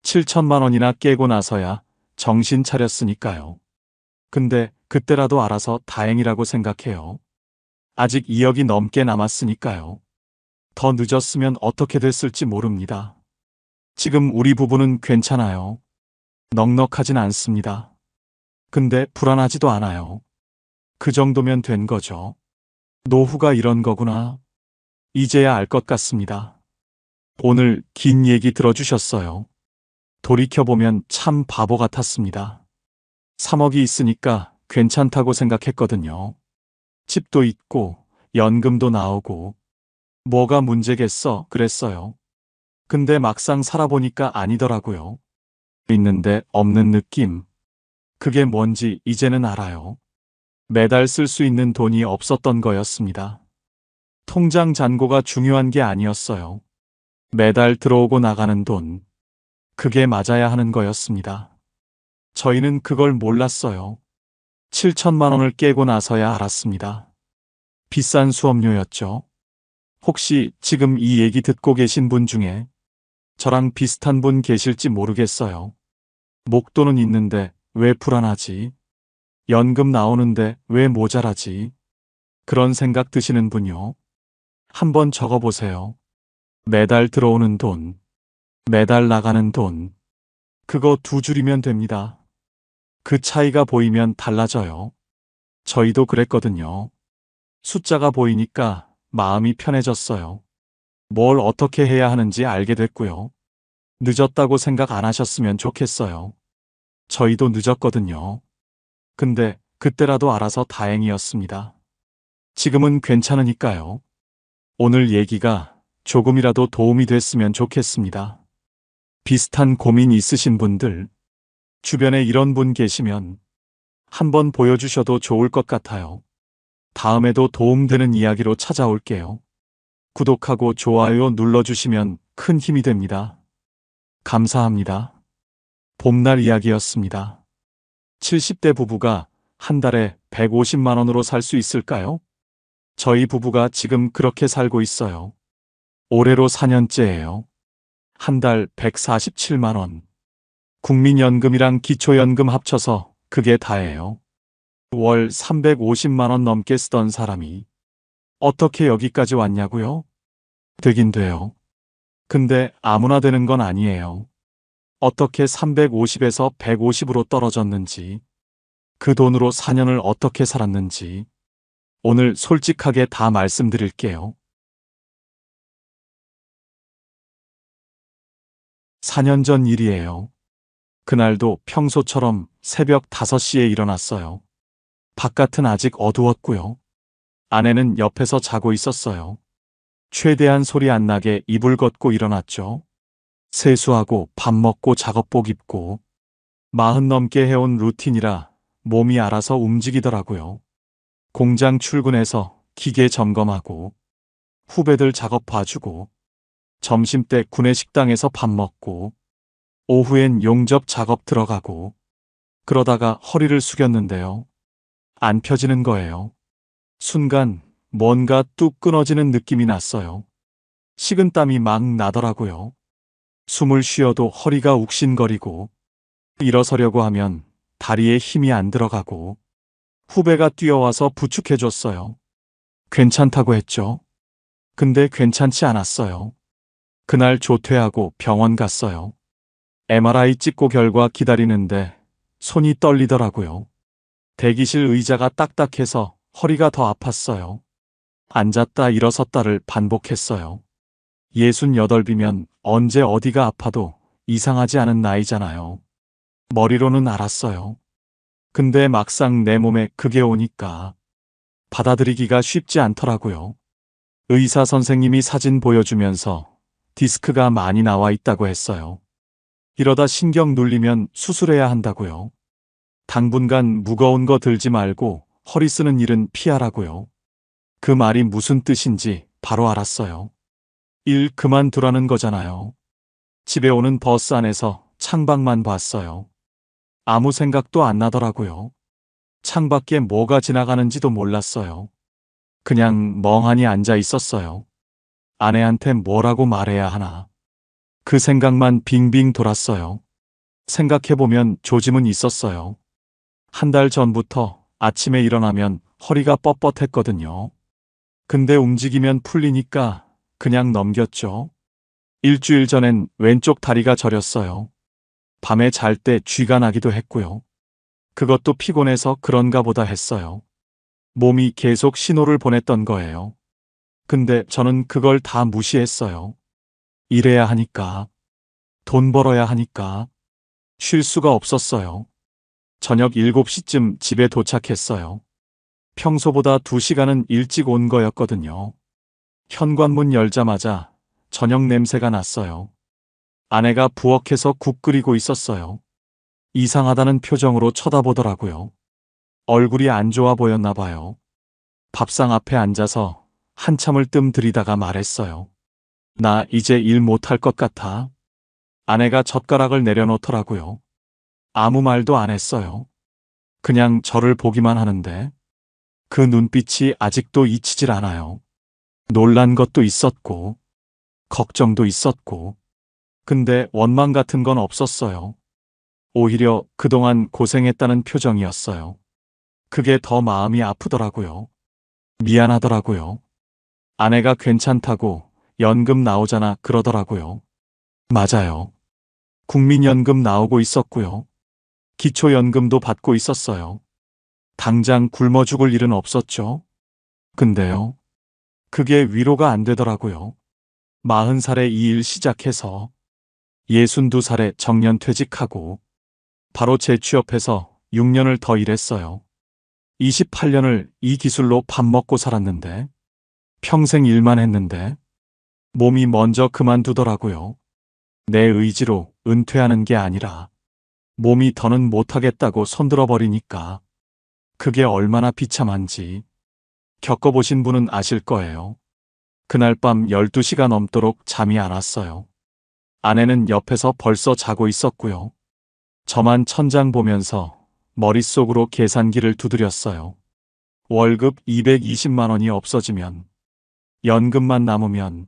7천만 원이나 깨고 나서야 정신 차렸으니까요. 근데 그때라도 알아서 다행이라고 생각해요. 아직 2억이 넘게 남았으니까요. 더 늦었으면 어떻게 됐을지 모릅니다. 지금 우리 부부는 괜찮아요. 넉넉하진 않습니다. 근데 불안하지도 않아요. 그 정도면 된 거죠. 노후가 이런 거구나. 이제야 알 것 같습니다. 오늘 긴 얘기 들어주셨어요. 돌이켜보면 참 바보 같았습니다. 3억이 있으니까 괜찮다고 생각했거든요. 집도 있고 연금도 나오고 뭐가 문제겠어 그랬어요. 근데 막상 살아보니까 아니더라고요. 있는데 없는 느낌. 그게 뭔지 이제는 알아요. 매달 쓸 수 있는 돈이 없었던 거였습니다. 통장 잔고가 중요한 게 아니었어요. 매달 들어오고 나가는 돈. 그게 맞아야 하는 거였습니다. 저희는 그걸 몰랐어요. 7천만 원을 깨고 나서야 알았습니다. 비싼 수업료였죠. 혹시 지금 이 얘기 듣고 계신 분 중에 저랑 비슷한 분 계실지 모르겠어요. 목돈은 있는데 왜 불안하지? 연금 나오는데 왜 모자라지? 그런 생각 드시는 분요. 한번 적어보세요. 매달 들어오는 돈, 매달 나가는 돈. 그거 두 줄이면 됩니다. 그 차이가 보이면 달라져요. 저희도 그랬거든요. 숫자가 보이니까 마음이 편해졌어요. 뭘 어떻게 해야 하는지 알게 됐고요. 늦었다고 생각 안 하셨으면 좋겠어요. 저희도 늦었거든요. 근데 그때라도 알아서 다행이었습니다. 지금은 괜찮으니까요. 오늘 얘기가 조금이라도 도움이 됐으면 좋겠습니다. 비슷한 고민 있으신 분들, 주변에 이런 분 계시면 한번 보여주셔도 좋을 것 같아요. 다음에도 도움되는 이야기로 찾아올게요. 구독하고 좋아요 눌러주시면 큰 힘이 됩니다. 감사합니다. 봄날 이야기였습니다. 70대 부부가 한 달에 150만 원으로 살 수 있을까요? 저희 부부가 지금 그렇게 살고 있어요. 올해로 4년째예요. 한 달 147만 원. 국민연금이랑 기초연금 합쳐서 그게 다예요. 월 350만 원 넘게 쓰던 사람이 어떻게 여기까지 왔냐고요? 되긴 돼요. 근데 아무나 되는 건 아니에요. 어떻게 350에서 150으로 떨어졌는지, 그 돈으로 4년을 어떻게 살았는지 오늘 솔직하게 다 말씀드릴게요. 4년 전 일이에요. 그날도 평소처럼 새벽 5시에 일어났어요. 바깥은 아직 어두웠고요. 아내는 옆에서 자고 있었어요. 최대한 소리 안 나게 이불 걷고 일어났죠. 세수하고 밥 먹고 작업복 입고 40 넘게 해온 루틴이라 몸이 알아서 움직이더라고요. 공장 출근해서 기계 점검하고 후배들 작업 봐주고 점심때 구내식당에서 밥 먹고 오후엔 용접 작업 들어가고 그러다가 허리를 숙였는데요. 안 펴지는 거예요. 순간 뭔가 뚝 끊어지는 느낌이 났어요. 식은땀이 막 나더라고요. 숨을 쉬어도 허리가 욱신거리고 일어서려고 하면 다리에 힘이 안 들어가고 후배가 뛰어와서 부축해줬어요. 괜찮다고 했죠. 근데 괜찮지 않았어요. 그날 조퇴하고 병원 갔어요. MRI 찍고 결과 기다리는데 손이 떨리더라고요. 대기실 의자가 딱딱해서 허리가 더 아팠어요. 앉았다 일어섰다를 반복했어요. 68이면 언제 어디가 아파도 이상하지 않은 나이잖아요. 머리로는 알았어요. 근데 막상 내 몸에 그게 오니까 받아들이기가 쉽지 않더라고요. 의사 선생님이 사진 보여주면서 디스크가 많이 나와 있다고 했어요. 이러다 신경 눌리면 수술해야 한다고요. 당분간 무거운 거 들지 말고 허리 쓰는 일은 피하라고요. 그 말이 무슨 뜻인지 바로 알았어요. 일 그만두라는 거잖아요. 집에 오는 버스 안에서 창밖만 봤어요. 아무 생각도 안 나더라고요. 창밖에 뭐가 지나가는지도 몰랐어요. 그냥 멍하니 앉아 있었어요. 아내한테 뭐라고 말해야 하나. 그 생각만 빙빙 돌았어요. 생각해보면 조짐은 있었어요. 한 달 전부터 아침에 일어나면 허리가 뻣뻣했거든요. 근데 움직이면 풀리니까 그냥 넘겼죠. 일주일 전엔 왼쪽 다리가 저렸어요. 밤에 잘 때 쥐가 나기도 했고요. 그것도 피곤해서 그런가 보다 했어요. 몸이 계속 신호를 보냈던 거예요. 근데 저는 그걸 다 무시했어요. 일해야 하니까, 돈 벌어야 하니까, 쉴 수가 없었어요. 저녁 7시쯤 집에 도착했어요. 평소보다 2시간은 일찍 온 거였거든요. 현관문 열자마자 저녁 냄새가 났어요. 아내가 부엌에서 국 끓이고 있었어요. 이상하다는 표정으로 쳐다보더라고요. 얼굴이 안 좋아 보였나 봐요. 밥상 앞에 앉아서 한참을 뜸 들이다가 말했어요. 나 이제 일 못할 것 같아. 아내가 젓가락을 내려놓더라고요. 아무 말도 안 했어요. 그냥 저를 보기만 하는데 그 눈빛이 아직도 잊히질 않아요. 놀란 것도 있었고 걱정도 있었고 근데 원망 같은 건 없었어요. 오히려 그동안 고생했다는 표정이었어요. 그게 더 마음이 아프더라고요. 미안하더라고요. 아내가 괜찮다고 연금 나오잖아 그러더라고요. 맞아요. 국민연금 나오고 있었고요. 기초연금도 받고 있었어요. 당장 굶어 죽을 일은 없었죠. 근데요. 그게 위로가 안 되더라고요. 40살에 이 일 시작해서 62살에 정년퇴직하고 바로 재취업해서 6년을 더 일했어요. 28년을 이 기술로 밥 먹고 살았는데 평생 일만 했는데 몸이 먼저 그만두더라고요. 내 의지로 은퇴하는 게 아니라 몸이 더는 못하겠다고 손들어 버리니까 그게 얼마나 비참한지 겪어보신 분은 아실 거예요. 그날 밤 12시가 넘도록 잠이 안 왔어요. 아내는 옆에서 벌써 자고 있었고요. 저만 천장 보면서 머릿속으로 계산기를 두드렸어요. 월급 220만 원이 없어지면, 연금만 남으면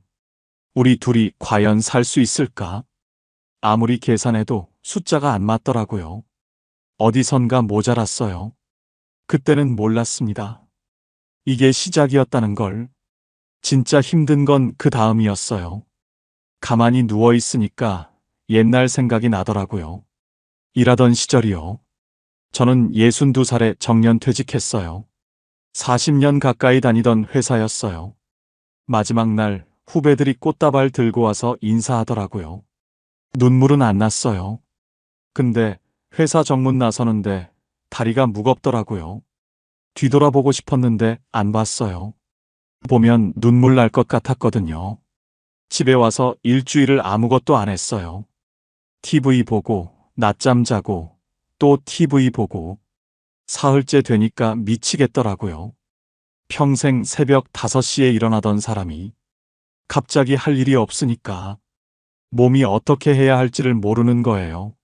우리 둘이 과연 살 수 있을까? 아무리 계산해도 숫자가 안 맞더라고요. 어디선가 모자랐어요. 그때는 몰랐습니다. 이게 시작이었다는 걸. 진짜 힘든 건 그 다음이었어요. 가만히 누워 있으니까 옛날 생각이 나더라고요. 일하던 시절이요. 저는 62살에 정년퇴직했어요. 40년 가까이 다니던 회사였어요. 마지막 날 후배들이 꽃다발 들고 와서 인사하더라고요. 눈물은 안 났어요. 근데 회사 정문 나서는데 다리가 무겁더라고요. 뒤돌아보고 싶었는데 안 봤어요. 보면 눈물 날 것 같았거든요. 집에 와서 일주일을 아무것도 안 했어요. TV 보고, 낮잠 자고, 또 TV 보고. 사흘째 되니까 미치겠더라고요. 평생 새벽 5시에 일어나던 사람이 갑자기 할 일이 없으니까 몸이 어떻게 해야 할지를 모르는 거예요.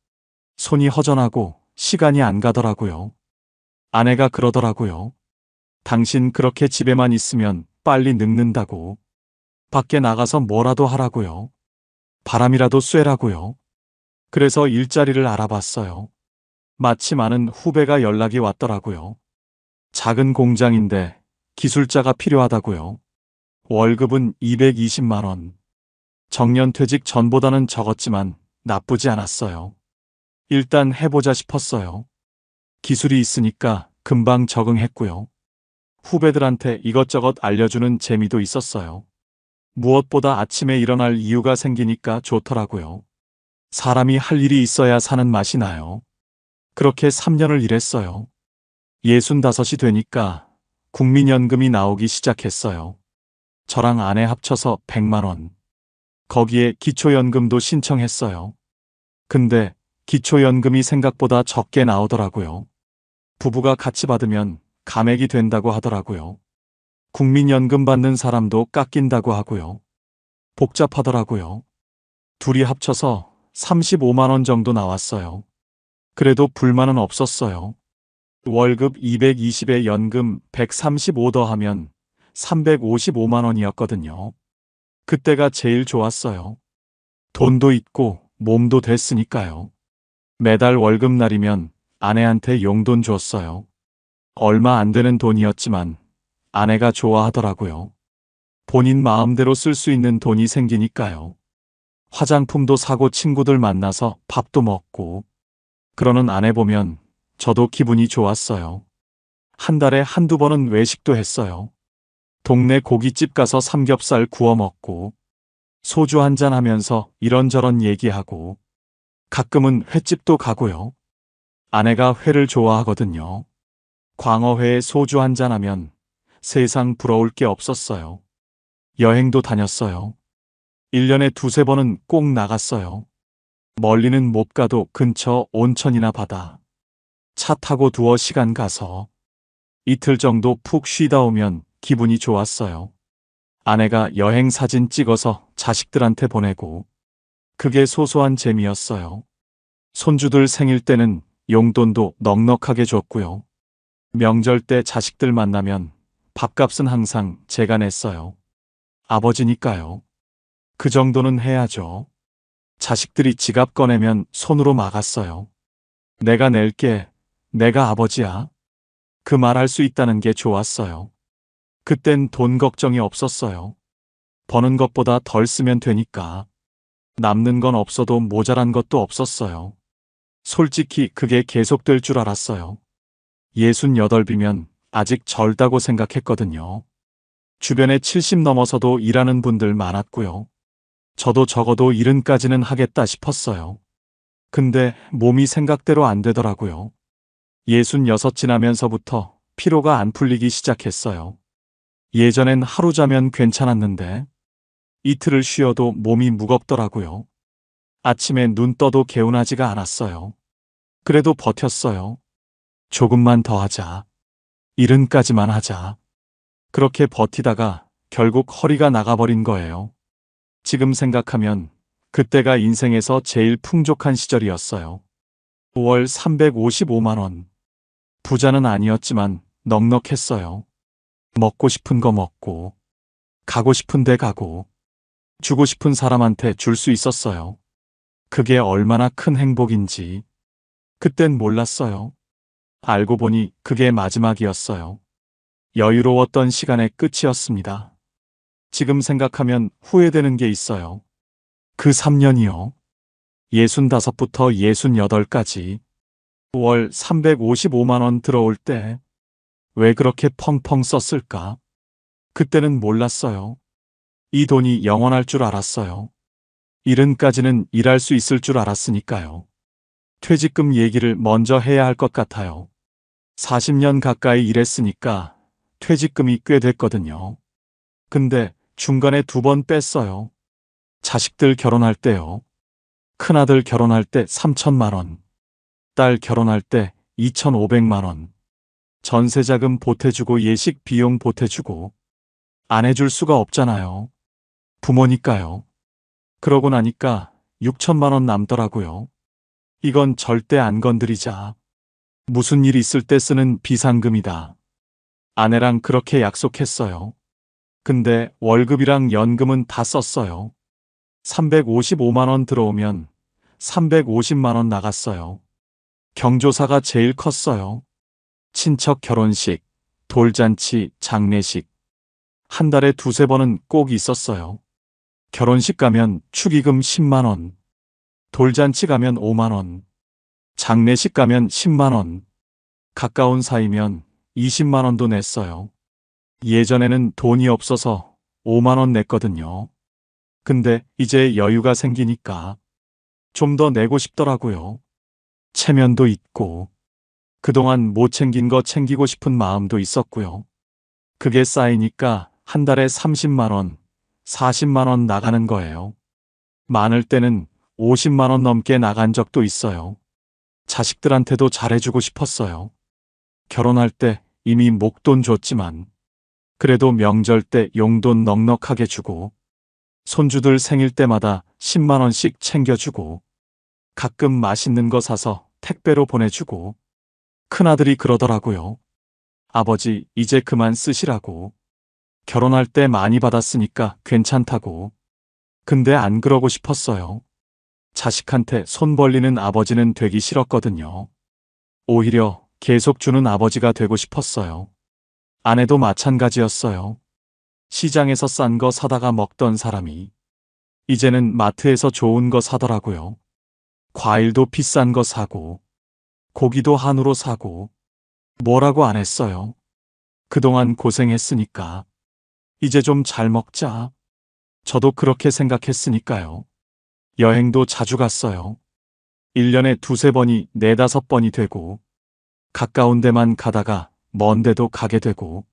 손이 허전하고 시간이 안 가더라고요. 아내가 그러더라고요. 당신 그렇게 집에만 있으면 빨리 늙는다고. 밖에 나가서 뭐라도 하라고요. 바람이라도 쐬라고요. 그래서 일자리를 알아봤어요. 마침 아는 후배가 연락이 왔더라고요. 작은 공장인데 기술자가 필요하다고요. 월급은 220만 원. 정년퇴직 전보다는 적었지만 나쁘지 않았어요. 일단 해보자 싶었어요. 기술이 있으니까 금방 적응했고요. 후배들한테 이것저것 알려주는 재미도 있었어요. 무엇보다 아침에 일어날 이유가 생기니까 좋더라고요. 사람이 할 일이 있어야 사는 맛이 나요. 그렇게 3년을 일했어요. 65이 되니까 국민연금이 나오기 시작했어요. 저랑 아내 합쳐서 100만 원. 거기에 기초연금도 신청했어요. 근데 기초연금이 생각보다 적게 나오더라고요. 부부가 같이 받으면 감액이 된다고 하더라고요. 국민연금 받는 사람도 깎인다고 하고요. 복잡하더라고요. 둘이 합쳐서 35만 원 정도 나왔어요. 그래도 불만은 없었어요. 월급 220에 연금 135 더하면 355만 원이었거든요. 그때가 제일 좋았어요. 돈도 있고 몸도 됐으니까요. 매달 월급날이면 아내한테 용돈 줬어요. 얼마 안 되는 돈이었지만 아내가 좋아하더라고요. 본인 마음대로 쓸 수 있는 돈이 생기니까요. 화장품도 사고 친구들 만나서 밥도 먹고. 그러는 아내 보면 저도 기분이 좋았어요. 한 달에 한두 번은 외식도 했어요. 동네 고깃집 가서 삼겹살 구워 먹고, 소주 한잔 하면서 이런저런 얘기하고, 가끔은 횟집도 가고요. 아내가 회를 좋아하거든요. 광어회에 소주 한잔 하면 세상 부러울 게 없었어요. 여행도 다녔어요. 1년에 두세 번은 꼭 나갔어요. 멀리는 못 가도 근처 온천이나 바다. 차 타고 두어 시간 가서 이틀 정도 푹 쉬다 오면 기분이 좋았어요. 아내가 여행 사진 찍어서 자식들한테 보내고, 그게 소소한 재미였어요. 손주들 생일 때는 용돈도 넉넉하게 줬고요. 명절 때 자식들 만나면 밥값은 항상 제가 냈어요. 아버지니까요. 그 정도는 해야죠. 자식들이 지갑 꺼내면 손으로 막았어요. 내가 낼게, 내가 아버지야. 그 말할 수 있다는 게 좋았어요. 그땐 돈 걱정이 없었어요. 버는 것보다 덜 쓰면 되니까. 남는 건 없어도 모자란 것도 없었어요. 솔직히 그게 계속될 줄 알았어요. 68이면 아직 젊다고 생각했거든요. 주변에 70 넘어서도 일하는 분들 많았고요. 저도 적어도 70까지는 하겠다 싶었어요. 근데 몸이 생각대로 안 되더라고요. 66 지나면서부터 피로가 안 풀리기 시작했어요. 예전엔 하루 자면 괜찮았는데 이틀을 쉬어도 몸이 무겁더라고요. 아침에 눈 떠도 개운하지가 않았어요. 그래도 버텼어요. 조금만 더 하자. 이른까지만 하자. 그렇게 버티다가 결국 허리가 나가버린 거예요. 지금 생각하면 그때가 인생에서 제일 풍족한 시절이었어요. 5월 355만 원. 부자는 아니었지만 넉넉했어요. 먹고 싶은 거 먹고, 가고 싶은 데 가고, 주고 싶은 사람한테 줄 수 있었어요. 그게 얼마나 큰 행복인지 그땐 몰랐어요. 알고 보니 그게 마지막이었어요. 여유로웠던 시간의 끝이었습니다. 지금 생각하면 후회되는 게 있어요. 그 3년이요. 65부터 68까지 5월 355만 원 들어올 때 왜 그렇게 펑펑 썼을까? 그때는 몰랐어요. 이 돈이 영원할 줄 알았어요. 이른까지는 일할 수 있을 줄 알았으니까요. 퇴직금 얘기를 먼저 해야 할 것 같아요. 40년 가까이 일했으니까 퇴직금이 꽤 됐거든요. 근데 중간에 2번 뺐어요. 자식들 결혼할 때요. 큰아들 결혼할 때 3천만 원, 딸 결혼할 때 2,500만 원, 전세자금 보태주고 예식 비용 보태주고 안 해줄 수가 없잖아요. 부모니까요. 그러고 나니까 6천만 원 남더라고요. 이건 절대 안 건드리자. 무슨 일 있을 때 쓰는 비상금이다. 아내랑 그렇게 약속했어요. 근데 월급이랑 연금은 다 썼어요. 355만 원 들어오면 350만 원 나갔어요. 경조사가 제일 컸어요. 친척 결혼식, 돌잔치, 장례식. 한 달에 2~3번은 꼭 있었어요. 결혼식 가면 축의금 10만 원, 돌잔치 가면 5만 원, 장례식 가면 10만 원, 가까운 사이면 20만 원도 냈어요. 예전에는 돈이 없어서 5만 원 냈거든요. 근데 이제 여유가 생기니까 좀 더 내고 싶더라고요. 체면도 있고, 그동안 못 챙긴 거 챙기고 싶은 마음도 있었고요. 그게 쌓이니까 한 달에 30만 원, 40만 원 나가는 거예요. 많을 때는 50만 원 넘게 나간 적도 있어요. 자식들한테도 잘해주고 싶었어요. 결혼할 때 이미 목돈 줬지만, 그래도 명절 때 용돈 넉넉하게 주고, 손주들 생일 때마다 10만 원씩 챙겨주고, 가끔 맛있는 거 사서 택배로 보내주고, 큰아들이 그러더라고요. 아버지, 이제 그만 쓰시라고. 결혼할 때 많이 받았으니까 괜찮다고. 근데 안 그러고 싶었어요. 자식한테 손 벌리는 아버지는 되기 싫었거든요. 오히려 계속 주는 아버지가 되고 싶었어요. 아내도 마찬가지였어요. 시장에서 싼 거 사다가 먹던 사람이 이제는 마트에서 좋은 거 사더라고요. 과일도 비싼 거 사고, 고기도 한우로 사고, 뭐라고 안 했어요. 그동안 고생했으니까 이제 좀 잘 먹자. 저도 그렇게 생각했으니까요. 여행도 자주 갔어요. 1년에 2~3번이 4~5번이 되고, 가까운 데만 가다가 먼 데도 가게 되고,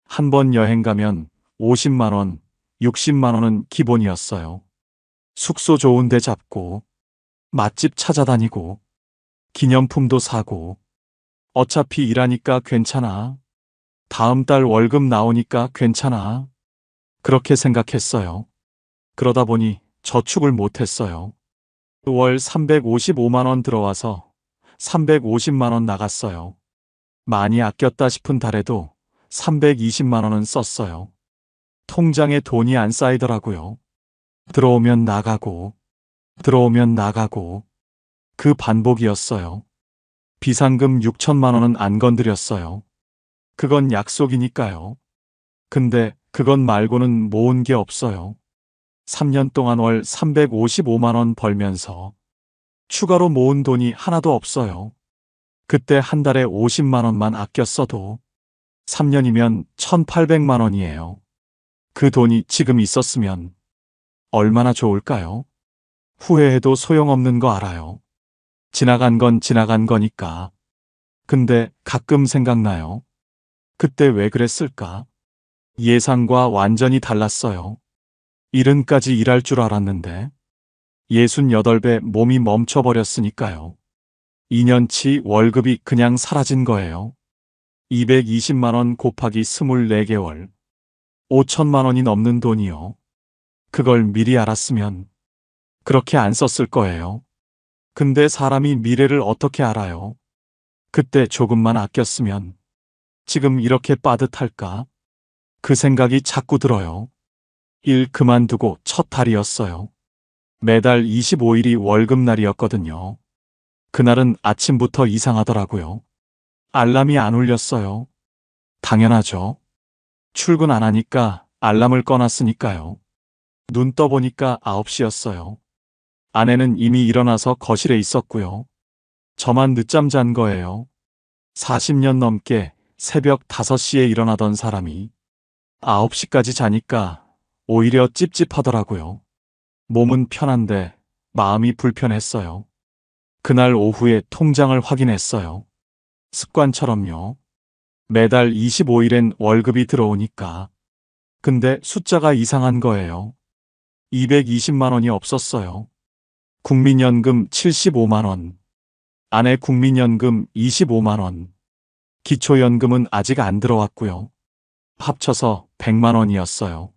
한 번 여행 가면 50만 원, 60만 원은 기본이었어요. 숙소 좋은 데 잡고, 맛집 찾아다니고, 기념품도 사고, 어차피 일하니까 괜찮아. 다음 달 월급 나오니까 괜찮아. 그렇게 생각했어요. 그러다 보니 저축을 못했어요. 월 355만 원 들어와서 350만 원 나갔어요. 많이 아꼈다 싶은 달에도 320만 원은 썼어요. 통장에 돈이 안 쌓이더라고요. 들어오면 나가고, 들어오면 나가고, 그 반복이었어요. 비상금 6천만 원은 안 건드렸어요. 그건 약속이니까요. 근데 그것 말고는 모은 게 없어요. 3년 동안 월 355만 원 벌면서 추가로 모은 돈이 하나도 없어요. 그때 한 달에 50만 원만 아껴 써도 3년이면 1,800만 원이에요. 그 돈이 지금 있었으면 얼마나 좋을까요? 후회해도 소용없는 거 알아요. 지나간 건 지나간 거니까. 근데 가끔 생각나요. 그때 왜 그랬을까? 예상과 완전히 달랐어요. 이른까지 일할 줄 알았는데 68배 몸이 멈춰버렸으니까요. 2년치 월급이 그냥 사라진 거예요. 220만 원 곱하기 24개월. 5천만 원이 넘는 돈이요. 그걸 미리 알았으면 그렇게 안 썼을 거예요. 근데 사람이 미래를 어떻게 알아요? 그때 조금만 아꼈으면 지금 이렇게 빠듯할까? 그 생각이 자꾸 들어요. 일 그만두고 첫 달이었어요. 매달 25일이 월급날이었거든요. 그날은 아침부터 이상하더라고요. 알람이 안 울렸어요. 당연하죠. 출근 안 하니까 알람을 꺼놨으니까요. 눈 떠보니까 9시였어요. 아내는 이미 일어나서 거실에 있었고요. 저만 늦잠 잔 거예요. 40년 넘게 새벽 5시에 일어나던 사람이 9시까지 자니까 오히려 찝찝하더라고요. 몸은 편한데 마음이 불편했어요. 그날 오후에 통장을 확인했어요. 습관처럼요. 매달 25일엔 월급이 들어오니까. 근데 숫자가 이상한 거예요. 220만 원이 없었어요. 국민연금 75만 원. 아내 국민연금 25만 원. 기초연금은 아직 안 들어왔고요. 합쳐서 100만 원이었어요.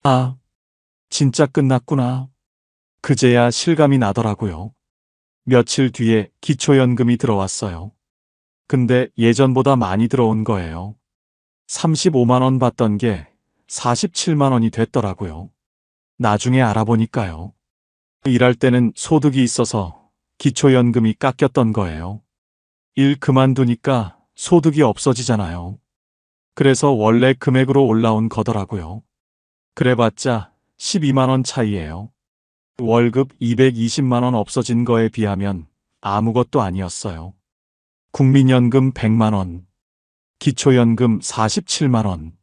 아, 진짜 끝났구나. 그제야 실감이 나더라고요. 며칠 뒤에 기초연금이 들어왔어요. 근데 예전보다 많이 들어온 거예요. 35만 원 받던 게 47만 원이 됐더라고요. 나중에 알아보니까요. 일할 때는 소득이 있어서 기초연금이 깎였던 거예요. 일 그만두니까 소득이 없어지잖아요. 그래서 원래 금액으로 올라온 거더라고요. 그래봤자 12만 원 차이예요. 월급 220만 원 없어진 거에 비하면 아무것도 아니었어요. 국민연금 100만 원, 기초연금 47만 원,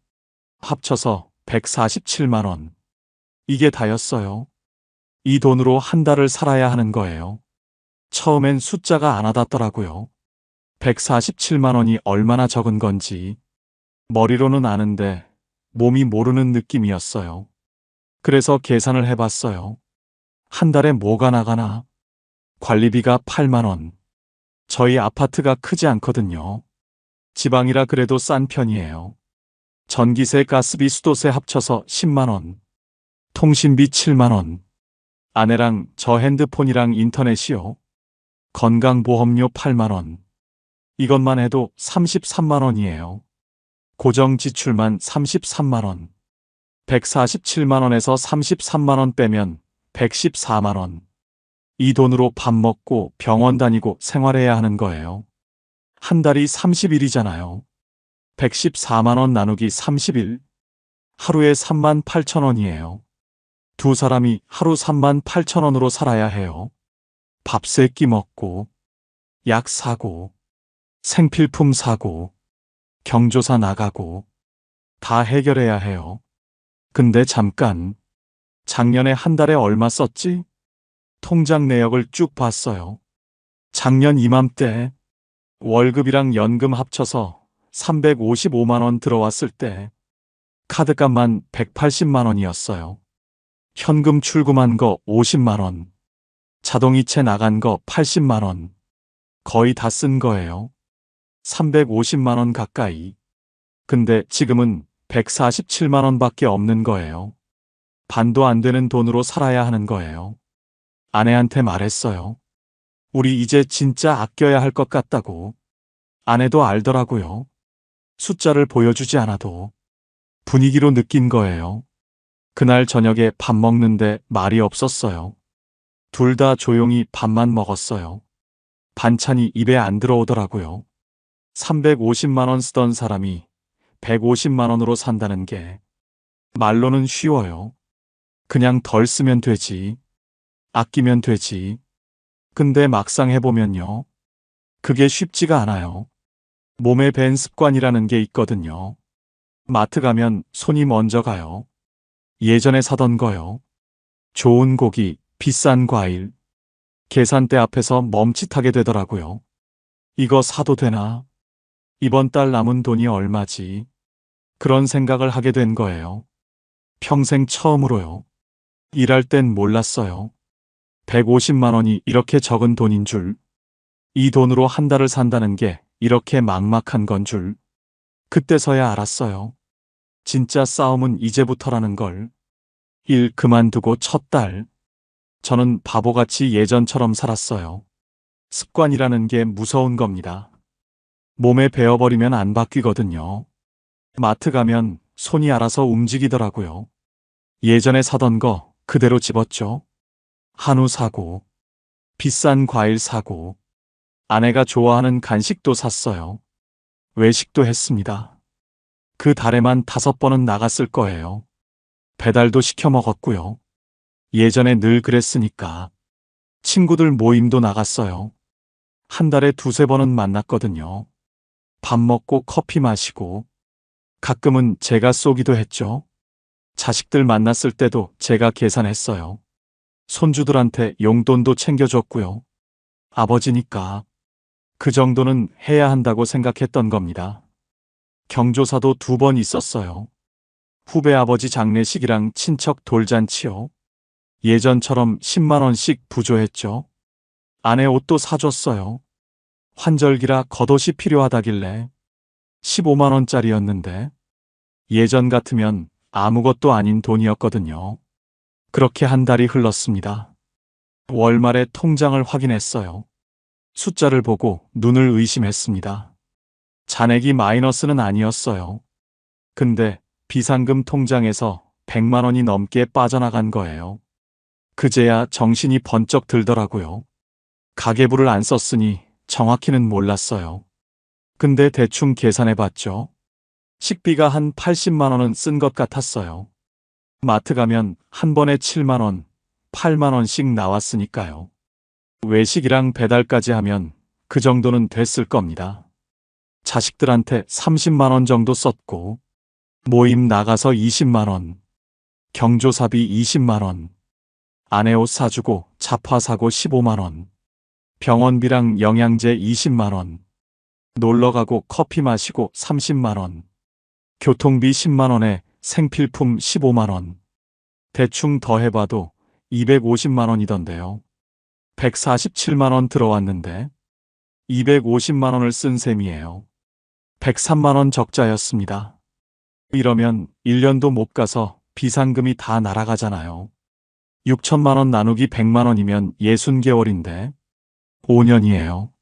합쳐서 147만 원. 이게 다였어요. 이 돈으로 한 달을 살아야 하는 거예요. 처음엔 숫자가 안 와닿더라고요. 147만 원이 얼마나 적은 건지 머리로는 아는데 몸이 모르는 느낌이었어요. 그래서 계산을 해봤어요. 한 달에 뭐가 나가나? 관리비가 8만 원. 저희 아파트가 크지 않거든요. 지방이라 그래도 싼 편이에요. 전기세, 가스비, 수도세 합쳐서 10만 원. 통신비 7만 원. 아내랑 저 핸드폰이랑 인터넷이요. 건강보험료 8만 원. 이것만 해도 33만 원이에요. 고정 지출만 33만 원. 147만 원에서 33만 원 빼면 114만 원. 이 돈으로 밥 먹고 병원 다니고 생활해야 하는 거예요. 한 달이 30일이잖아요. 114만 원 나누기 30일. 하루에 3만 8천 원이에요. 두 사람이 하루 3만 8천 원으로 살아야 해요. 밥 세 끼 먹고, 약 사고, 생필품 사고, 경조사 나가고, 다 해결해야 해요. 근데 잠깐, 작년에 한 달에 얼마 썼지? 통장 내역을 쭉 봤어요. 작년 이맘때 월급이랑 연금 합쳐서 355만 원 들어왔을 때 카드값만 180만 원이었어요. 현금 출금한 거 50만 원. 자동이체 나간 거 80만 원. 거의 다 쓴 거예요. 350만 원 가까이. 근데 지금은 147만 원밖에 없는 거예요. 반도 안 되는 돈으로 살아야 하는 거예요. 아내한테 말했어요. 우리 이제 진짜 아껴야 할 것 같다고. 아내도 알더라고요. 숫자를 보여주지 않아도 분위기로 느낀 거예요. 그날 저녁에 밥 먹는데 말이 없었어요. 둘 다 조용히 밥만 먹었어요. 반찬이 입에 안 들어오더라고요. 350만 원 쓰던 사람이 150만 원으로 산다는 게 말로는 쉬워요. 그냥 덜 쓰면 되지. 아끼면 되지. 근데 막상 해보면요. 그게 쉽지가 않아요. 몸에 밴 습관이라는 게 있거든요. 마트 가면 손이 먼저 가요. 예전에 사던 거요. 좋은 고기, 비싼 과일. 계산대 앞에서 멈칫하게 되더라고요. 이거 사도 되나? 이번 달 남은 돈이 얼마지? 그런 생각을 하게 된 거예요. 평생 처음으로요. 일할 땐 몰랐어요. 150만 원이 이렇게 적은 돈인 줄. 이 돈으로 한 달을 산다는 게 이렇게 막막한 건 줄. 그때서야 알았어요. 진짜 싸움은 이제부터라는 걸. 일 그만두고 첫 달. 저는 바보같이 예전처럼 살았어요. 습관이라는 게 무서운 겁니다. 몸에 배어버리면 안 바뀌거든요. 마트 가면 손이 알아서 움직이더라고요. 예전에 사던 거 그대로 집었죠. 한우 사고, 비싼 과일 사고, 아내가 좋아하는 간식도 샀어요. 외식도 했습니다. 그 달에만 5번은 나갔을 거예요. 배달도 시켜 먹었고요. 예전에 늘 그랬으니까. 친구들 모임도 나갔어요. 한 달에 2~3번은 만났거든요. 밥 먹고 커피 마시고, 가끔은 제가 쏘기도 했죠. 자식들 만났을 때도 제가 계산했어요. 손주들한테 용돈도 챙겨줬고요. 아버지니까 그 정도는 해야 한다고 생각했던 겁니다. 경조사도 2번 있었어요. 후배 아버지 장례식이랑 친척 돌잔치요. 예전처럼 10만 원씩 부조했죠. 아내 옷도 사줬어요. 환절기라 겉옷이 필요하다길래 15만 원짜리였는데 예전 같으면 아무것도 아닌 돈이었거든요. 그렇게 한 달이 흘렀습니다. 월말에 통장을 확인했어요. 숫자를 보고 눈을 의심했습니다. 잔액이 마이너스는 아니었어요. 근데 비상금 통장에서 100만 원이 넘게 빠져나간 거예요. 그제야 정신이 번쩍 들더라고요. 가계부를 안 썼으니 정확히는 몰랐어요. 근데 대충 계산해봤죠. 식비가 한 80만 원은 쓴 것 같았어요. 마트 가면 한 번에 7만 원, 8만 원씩 나왔으니까요. 외식이랑 배달까지 하면 그 정도는 됐을 겁니다. 자식들한테 30만 원 정도 썼고, 모임 나가서 20만 원, 경조사비 20만 원, 아내 옷 사주고 잡화 사고 15만 원, 병원비랑 영양제 20만 원, 놀러가고 커피 마시고 30만 원, 교통비 10만 원에 생필품 15만 원, 대충 더해봐도 250만 원이던데요. 147만 원 들어왔는데 250만 원을 쓴 셈이에요. 103만 원 적자였습니다. 이러면 1년도 못 가서 비상금이 다 날아가잖아요. 6천만 원 나누기 100만 원이면 60개월인데 5년이에요.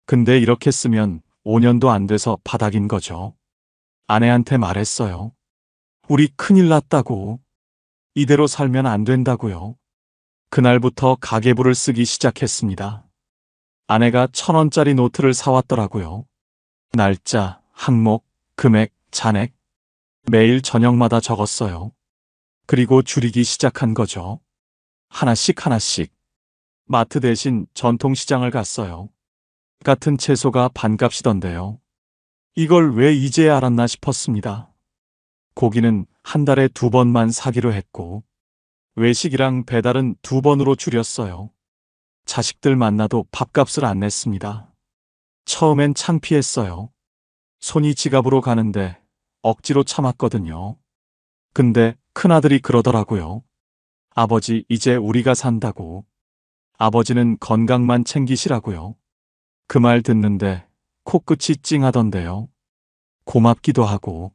근데 이렇게 쓰면 5년도 안 돼서 바닥인 거죠. 아내한테 말했어요. 우리 큰일 났다고. 이대로 살면 안 된다고요. 그날부터 가계부를 쓰기 시작했습니다. 아내가 1,000원짜리 노트를 사왔더라고요. 날짜, 항목, 금액, 잔액. 매일 저녁마다 적었어요. 그리고 줄이기 시작한 거죠. 하나씩 하나씩. 마트 대신 전통시장을 갔어요. 같은 채소가 반값이던데요. 이걸 왜 이제 알았나 싶었습니다. 고기는 한 달에 2번만 사기로 했고, 외식이랑 배달은 2번으로 줄였어요. 자식들 만나도 밥값을 안 냈습니다. 처음엔 창피했어요. 손이 지갑으로 가는데 억지로 참았거든요. 근데 큰아들이 그러더라고요. 아버지, 이제 우리가 산다고. 아버지는 건강만 챙기시라고요. 그 말 듣는데 코끝이 찡하던데요. 고맙기도 하고,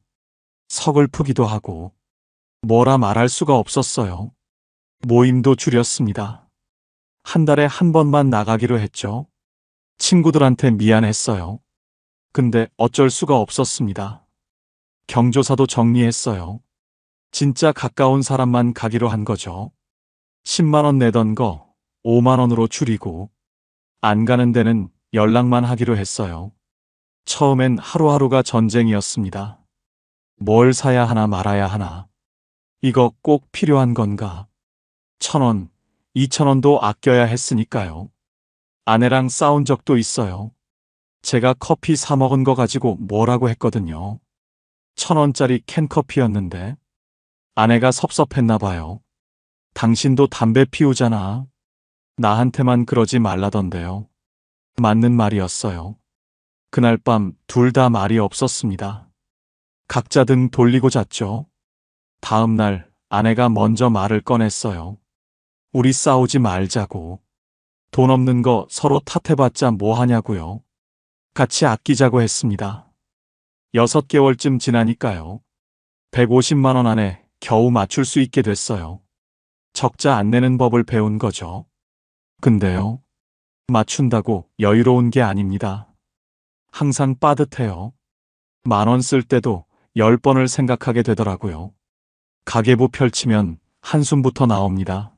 서글프기도 하고, 뭐라 말할 수가 없었어요. 모임도 줄였습니다. 한 달에 한 번만 나가기로 했죠. 친구들한테 미안했어요. 근데 어쩔 수가 없었습니다. 경조사도 정리했어요. 진짜 가까운 사람만 가기로 한 거죠. 10만 원 내던 거 5만 원으로 줄이고, 안 가는 데는 연락만 하기로 했어요. 처음엔 하루하루가 전쟁이었습니다. 뭘 사야 하나 말아야 하나. 이거 꼭 필요한 건가? 1,000원, 2,000원도 아껴야 했으니까요. 아내랑 싸운 적도 있어요. 제가 커피 사 먹은 거 가지고 뭐라고 했거든요. 1,000원짜리 캔커피였는데 아내가 섭섭했나 봐요. 당신도 담배 피우잖아. 나한테만 그러지 말라던데요. 맞는 말이었어요. 그날 밤 둘 다 말이 없었습니다. 각자 등 돌리고 잤죠. 다음 날 아내가 먼저 말을 꺼냈어요. 우리 싸우지 말자고. 돈 없는 거 서로 탓해봤자 뭐 하냐고요. 같이 아끼자고 했습니다. 6개월쯤 지나니까요. 150만 원 안에 겨우 맞출 수 있게 됐어요. 적자 안 내는 법을 배운 거죠. 근데요, 맞춘다고 여유로운 게 아닙니다. 항상 빠듯해요. 10,000원 쓸 때도 10번을 생각하게 되더라고요. 가계부 펼치면 한숨부터 나옵니다.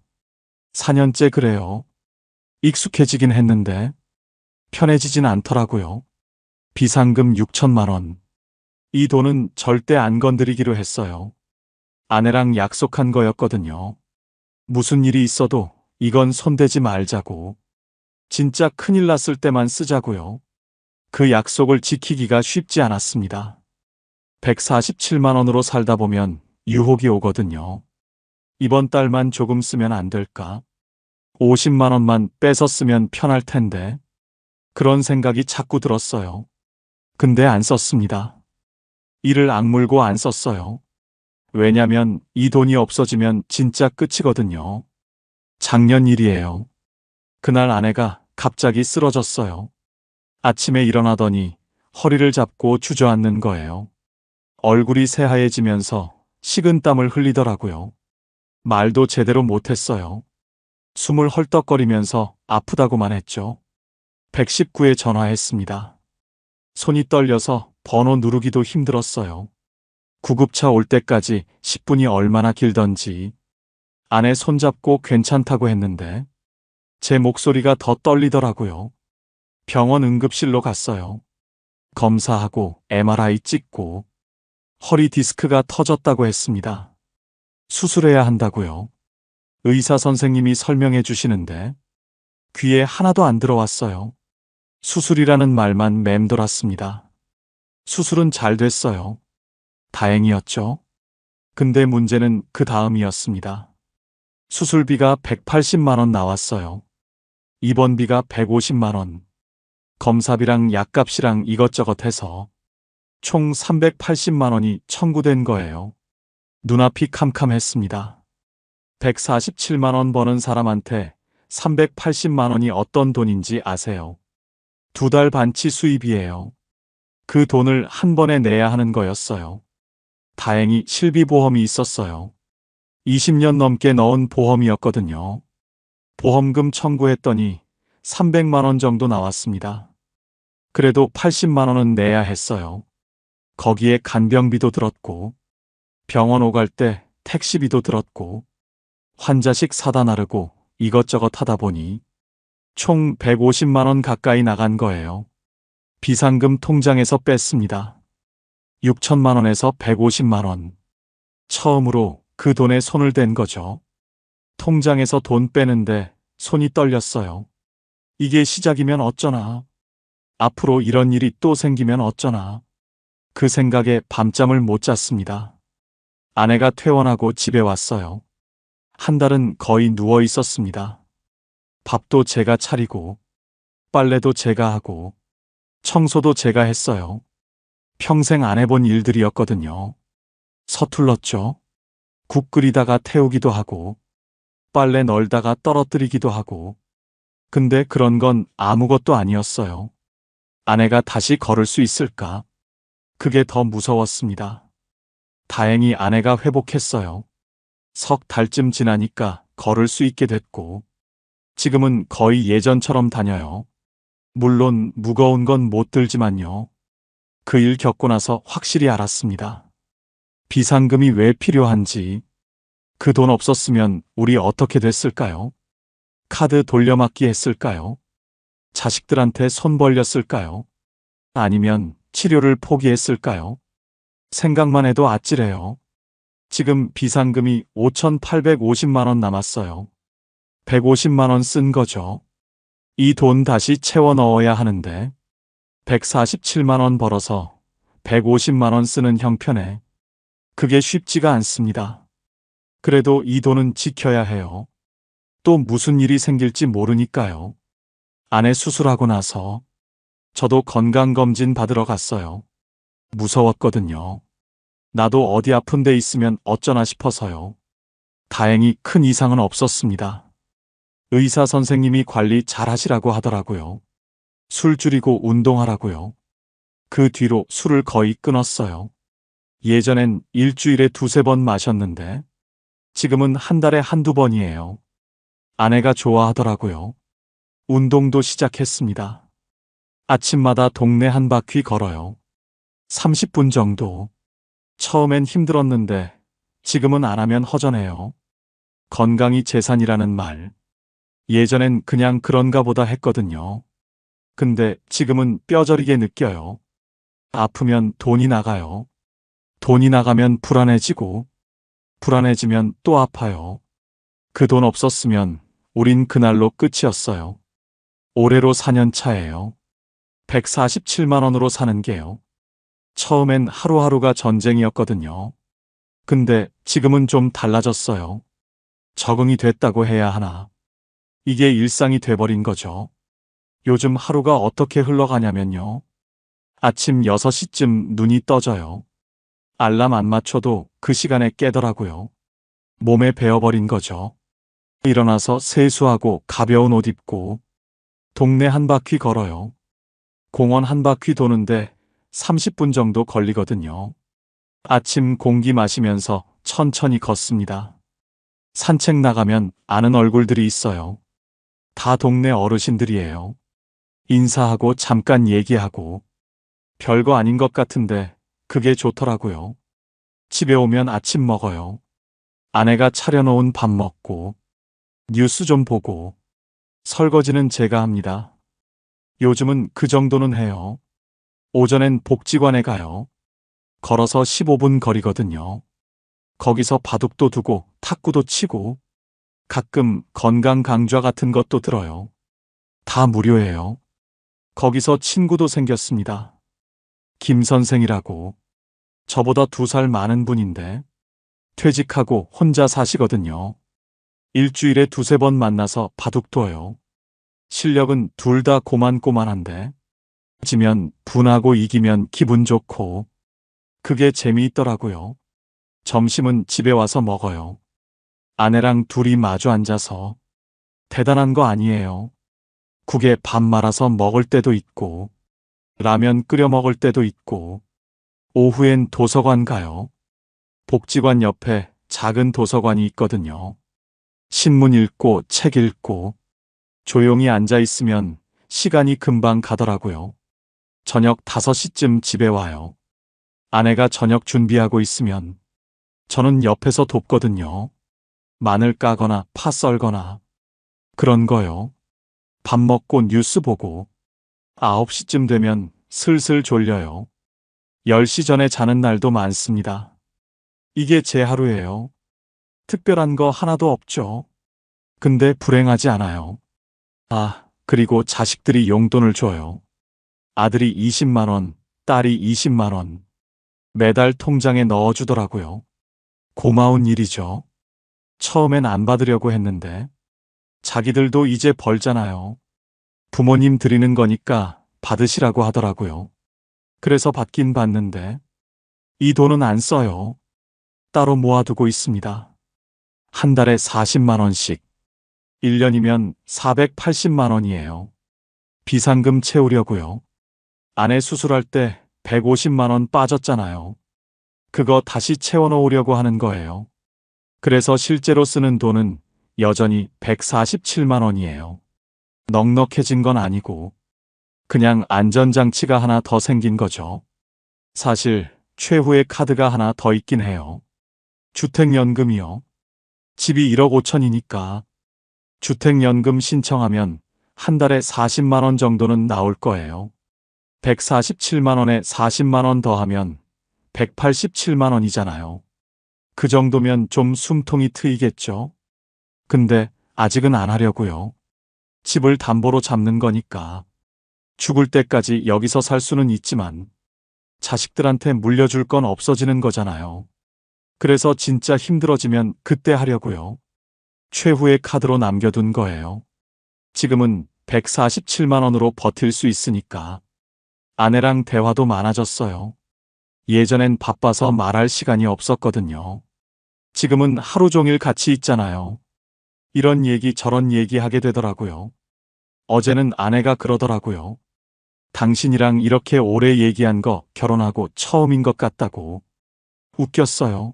4년째 그래요. 익숙해지긴 했는데 편해지진 않더라고요. 비상금 6천만 원. 이 돈은 절대 안 건드리기로 했어요. 아내랑 약속한 거였거든요. 무슨 일이 있어도 이건 손대지 말자고. 진짜 큰일 났을 때만 쓰자고요. 그 약속을 지키기가 쉽지 않았습니다. 147만 원으로 살다 보면 유혹이 오거든요. 이번 달만 조금 쓰면 안 될까? 50만 원만 빼서 쓰면 편할 텐데. 그런 생각이 자꾸 들었어요. 근데 안 썼습니다. 이를 악물고 안 썼어요. 왜냐면 이 돈이 없어지면 진짜 끝이거든요. 작년 일이에요. 그날 아내가 갑자기 쓰러졌어요. 아침에 일어나더니 허리를 잡고 주저앉는 거예요. 얼굴이 새하얘지면서 식은땀을 흘리더라고요. 말도 제대로 못했어요. 숨을 헐떡거리면서 아프다고만 했죠. 119에 전화했습니다. 손이 떨려서 번호 누르기도 힘들었어요. 구급차 올 때까지 10분이 얼마나 길던지. 아내 손잡고 괜찮다고 했는데 제 목소리가 더 떨리더라고요. 병원 응급실로 갔어요. 검사하고 MRI 찍고 허리 디스크가 터졌다고 했습니다. 수술해야 한다고요. 의사 선생님이 설명해 주시는데 귀에 하나도 안 들어왔어요. 수술이라는 말만 맴돌았습니다. 수술은 잘 됐어요. 다행이었죠. 근데 문제는 그 다음이었습니다. 수술비가 180만 원 나왔어요. 입원비가 150만 원. 검사비랑 약값이랑 이것저것 해서 총 380만 원이 청구된 거예요. 눈앞이 캄캄했습니다. 147만 원 버는 사람한테 380만 원이 어떤 돈인지 아세요? 2달 반치 수입이에요. 그 돈을 한 번에 내야 하는 거였어요. 다행히 실비보험이 있었어요. 20년 넘게 넣은 보험이었거든요. 보험금 청구했더니 300만 원 정도 나왔습니다. 그래도 80만 원은 내야 했어요. 거기에 간병비도 들었고, 병원 오갈 때 택시비도 들었고, 환자식 사다 나르고 이것저것 하다 보니 총 150만 원 가까이 나간 거예요. 비상금 통장에서 뺐습니다. 6천만 원에서 150만 원. 처음으로 그 돈에 손을 댄 거죠. 통장에서 돈 빼는데 손이 떨렸어요. 이게 시작이면 어쩌나. 앞으로 이런 일이 또 생기면 어쩌나. 그 생각에 밤잠을 못 잤습니다. 아내가 퇴원하고 집에 왔어요. 한 달은 거의 누워 있었습니다. 밥도 제가 차리고, 빨래도 제가 하고, 청소도 제가 했어요. 평생 안 해본 일들이었거든요. 서툴렀죠. 국 끓이다가 태우기도 하고, 빨래 널다가 떨어뜨리기도 하고. 근데 그런 건 아무것도 아니었어요. 아내가 다시 걸을 수 있을까? 그게 더 무서웠습니다. 다행히 아내가 회복했어요. 석 달쯤 지나니까 걸을 수 있게 됐고, 지금은 거의 예전처럼 다녀요. 물론 무거운 건 못 들지만요. 그 일 겪고 나서 확실히 알았습니다. 비상금이 왜 필요한지. 그 돈 없었으면 우리 어떻게 됐을까요? 카드 돌려막기 했을까요? 자식들한테 손 벌렸을까요? 아니면 치료를 포기했을까요? 생각만 해도 아찔해요. 지금 비상금이 5,850만 원 남았어요. 150만 원 쓴 거죠. 이 돈 다시 채워 넣어야 하는데 147만 원 벌어서 150만 원 쓰는 형편에 그게 쉽지가 않습니다. 그래도 이 돈은 지켜야 해요. 또 무슨 일이 생길지 모르니까요. 아내 수술하고 나서 저도 건강검진 받으러 갔어요. 무서웠거든요. 나도 어디 아픈 데 있으면 어쩌나 싶어서요. 다행히 큰 이상은 없었습니다. 의사 선생님이 관리 잘 하시라고 하더라고요. 술 줄이고 운동하라고요. 그 뒤로 술을 거의 끊었어요. 예전엔 일주일에 두세 번 마셨는데 지금은 한 달에 한두 번이에요. 아내가 좋아하더라고요. 운동도 시작했습니다. 아침마다 동네 한 바퀴 걸어요. 30분 정도. 처음엔 힘들었는데 지금은 안 하면 허전해요. 건강이 재산이라는 말. 예전엔 그냥 그런가 보다 했거든요. 근데 지금은 뼈저리게 느껴요. 아프면 돈이 나가요. 돈이 나가면 불안해지고, 불안해지면 또 아파요. 그 돈 없었으면 우린 그날로 끝이었어요. 올해로 4년 차예요. 147만 원으로 사는 게요. 처음엔 하루하루가 전쟁이었거든요. 근데 지금은 좀 달라졌어요. 적응이 됐다고 해야 하나. 이게 일상이 돼버린 거죠. 요즘 하루가 어떻게 흘러가냐면요. 아침 6시쯤 눈이 떠져요. 알람 안 맞춰도 그 시간에 깨더라고요. 몸에 배어버린 거죠. 일어나서 세수하고 가벼운 옷 입고 동네 한 바퀴 걸어요. 공원 한 바퀴 도는데 30분 정도 걸리거든요. 아침 공기 마시면서 천천히 걷습니다. 산책 나가면 아는 얼굴들이 있어요. 다 동네 어르신들이에요. 인사하고 잠깐 얘기하고 별거 아닌 것 같은데 그게 좋더라고요. 집에 오면 아침 먹어요. 아내가 차려놓은 밥 먹고 뉴스 좀 보고 설거지는 제가 합니다. 요즘은 그 정도는 해요. 오전엔 복지관에 가요. 걸어서 15분 거리거든요. 거기서 바둑도 두고 탁구도 치고 가끔 건강 강좌 같은 것도 들어요. 다 무료예요. 거기서 친구도 생겼습니다. 김 선생이라고. 저보다 2살 많은 분인데 퇴직하고 혼자 사시거든요. 일주일에 두세 번 만나서 바둑 둬요. 실력은 둘 다 고만고만한데 지면 분하고 이기면 기분 좋고 그게 재미있더라고요. 점심은 집에 와서 먹어요. 아내랑 둘이 마주 앉아서. 대단한 거 아니에요. 국에 밥 말아서 먹을 때도 있고 라면 끓여 먹을 때도 있고 오후엔 도서관 가요. 복지관 옆에 작은 도서관이 있거든요. 신문 읽고 책 읽고 조용히 앉아 있으면 시간이 금방 가더라고요. 저녁 5시쯤 집에 와요. 아내가 저녁 준비하고 있으면 저는 옆에서 돕거든요. 마늘 까거나 파 썰거나 그런 거요. 밥 먹고 뉴스 보고 9시쯤 되면 슬슬 졸려요. 10시 전에 자는 날도 많습니다. 이게 제 하루예요. 특별한 거 하나도 없죠. 근데 불행하지 않아요. 그리고 자식들이 용돈을 줘요. 아들이 20만 원, 딸이 20만 원. 매달 통장에 넣어주더라고요. 고마운 일이죠. 처음엔 안 받으려고 했는데 자기들도 이제 벌잖아요. 부모님 드리는 거니까 받으시라고 하더라고요. 그래서 받긴 받는데 이 돈은 안 써요. 따로 모아두고 있습니다. 한 달에 40만 원씩. 1년이면 480만 원이에요. 비상금 채우려고요. 아내 수술할 때 150만 원 빠졌잖아요. 그거 다시 채워놓으려고 하는 거예요. 그래서 실제로 쓰는 돈은 여전히 147만 원이에요. 넉넉해진 건 아니고 그냥 안전장치가 하나 더 생긴 거죠. 사실 최후의 카드가 하나 더 있긴 해요. 주택연금이요. 집이 1억 5천이니까 주택연금 신청하면 한 달에 40만 원 정도는 나올 거예요. 147만 원에 40만 원 더하면 187만 원이잖아요. 그 정도면 좀 숨통이 트이겠죠? 근데 아직은 안 하려고요. 집을 담보로 잡는 거니까. 죽을 때까지 여기서 살 수는 있지만 자식들한테 물려줄 건 없어지는 거잖아요. 그래서 진짜 힘들어지면 그때 하려고요. 최후의 카드로 남겨둔 거예요. 지금은 147만 원으로 버틸 수 있으니까. 아내랑 대화도 많아졌어요. 예전엔 바빠서 말할 시간이 없었거든요. 지금은 하루 종일 같이 있잖아요. 이런 얘기 저런 얘기하게 되더라고요. 어제는 아내가 그러더라고요. 당신이랑 이렇게 오래 얘기한 거 결혼하고 처음인 것 같다고. 웃겼어요.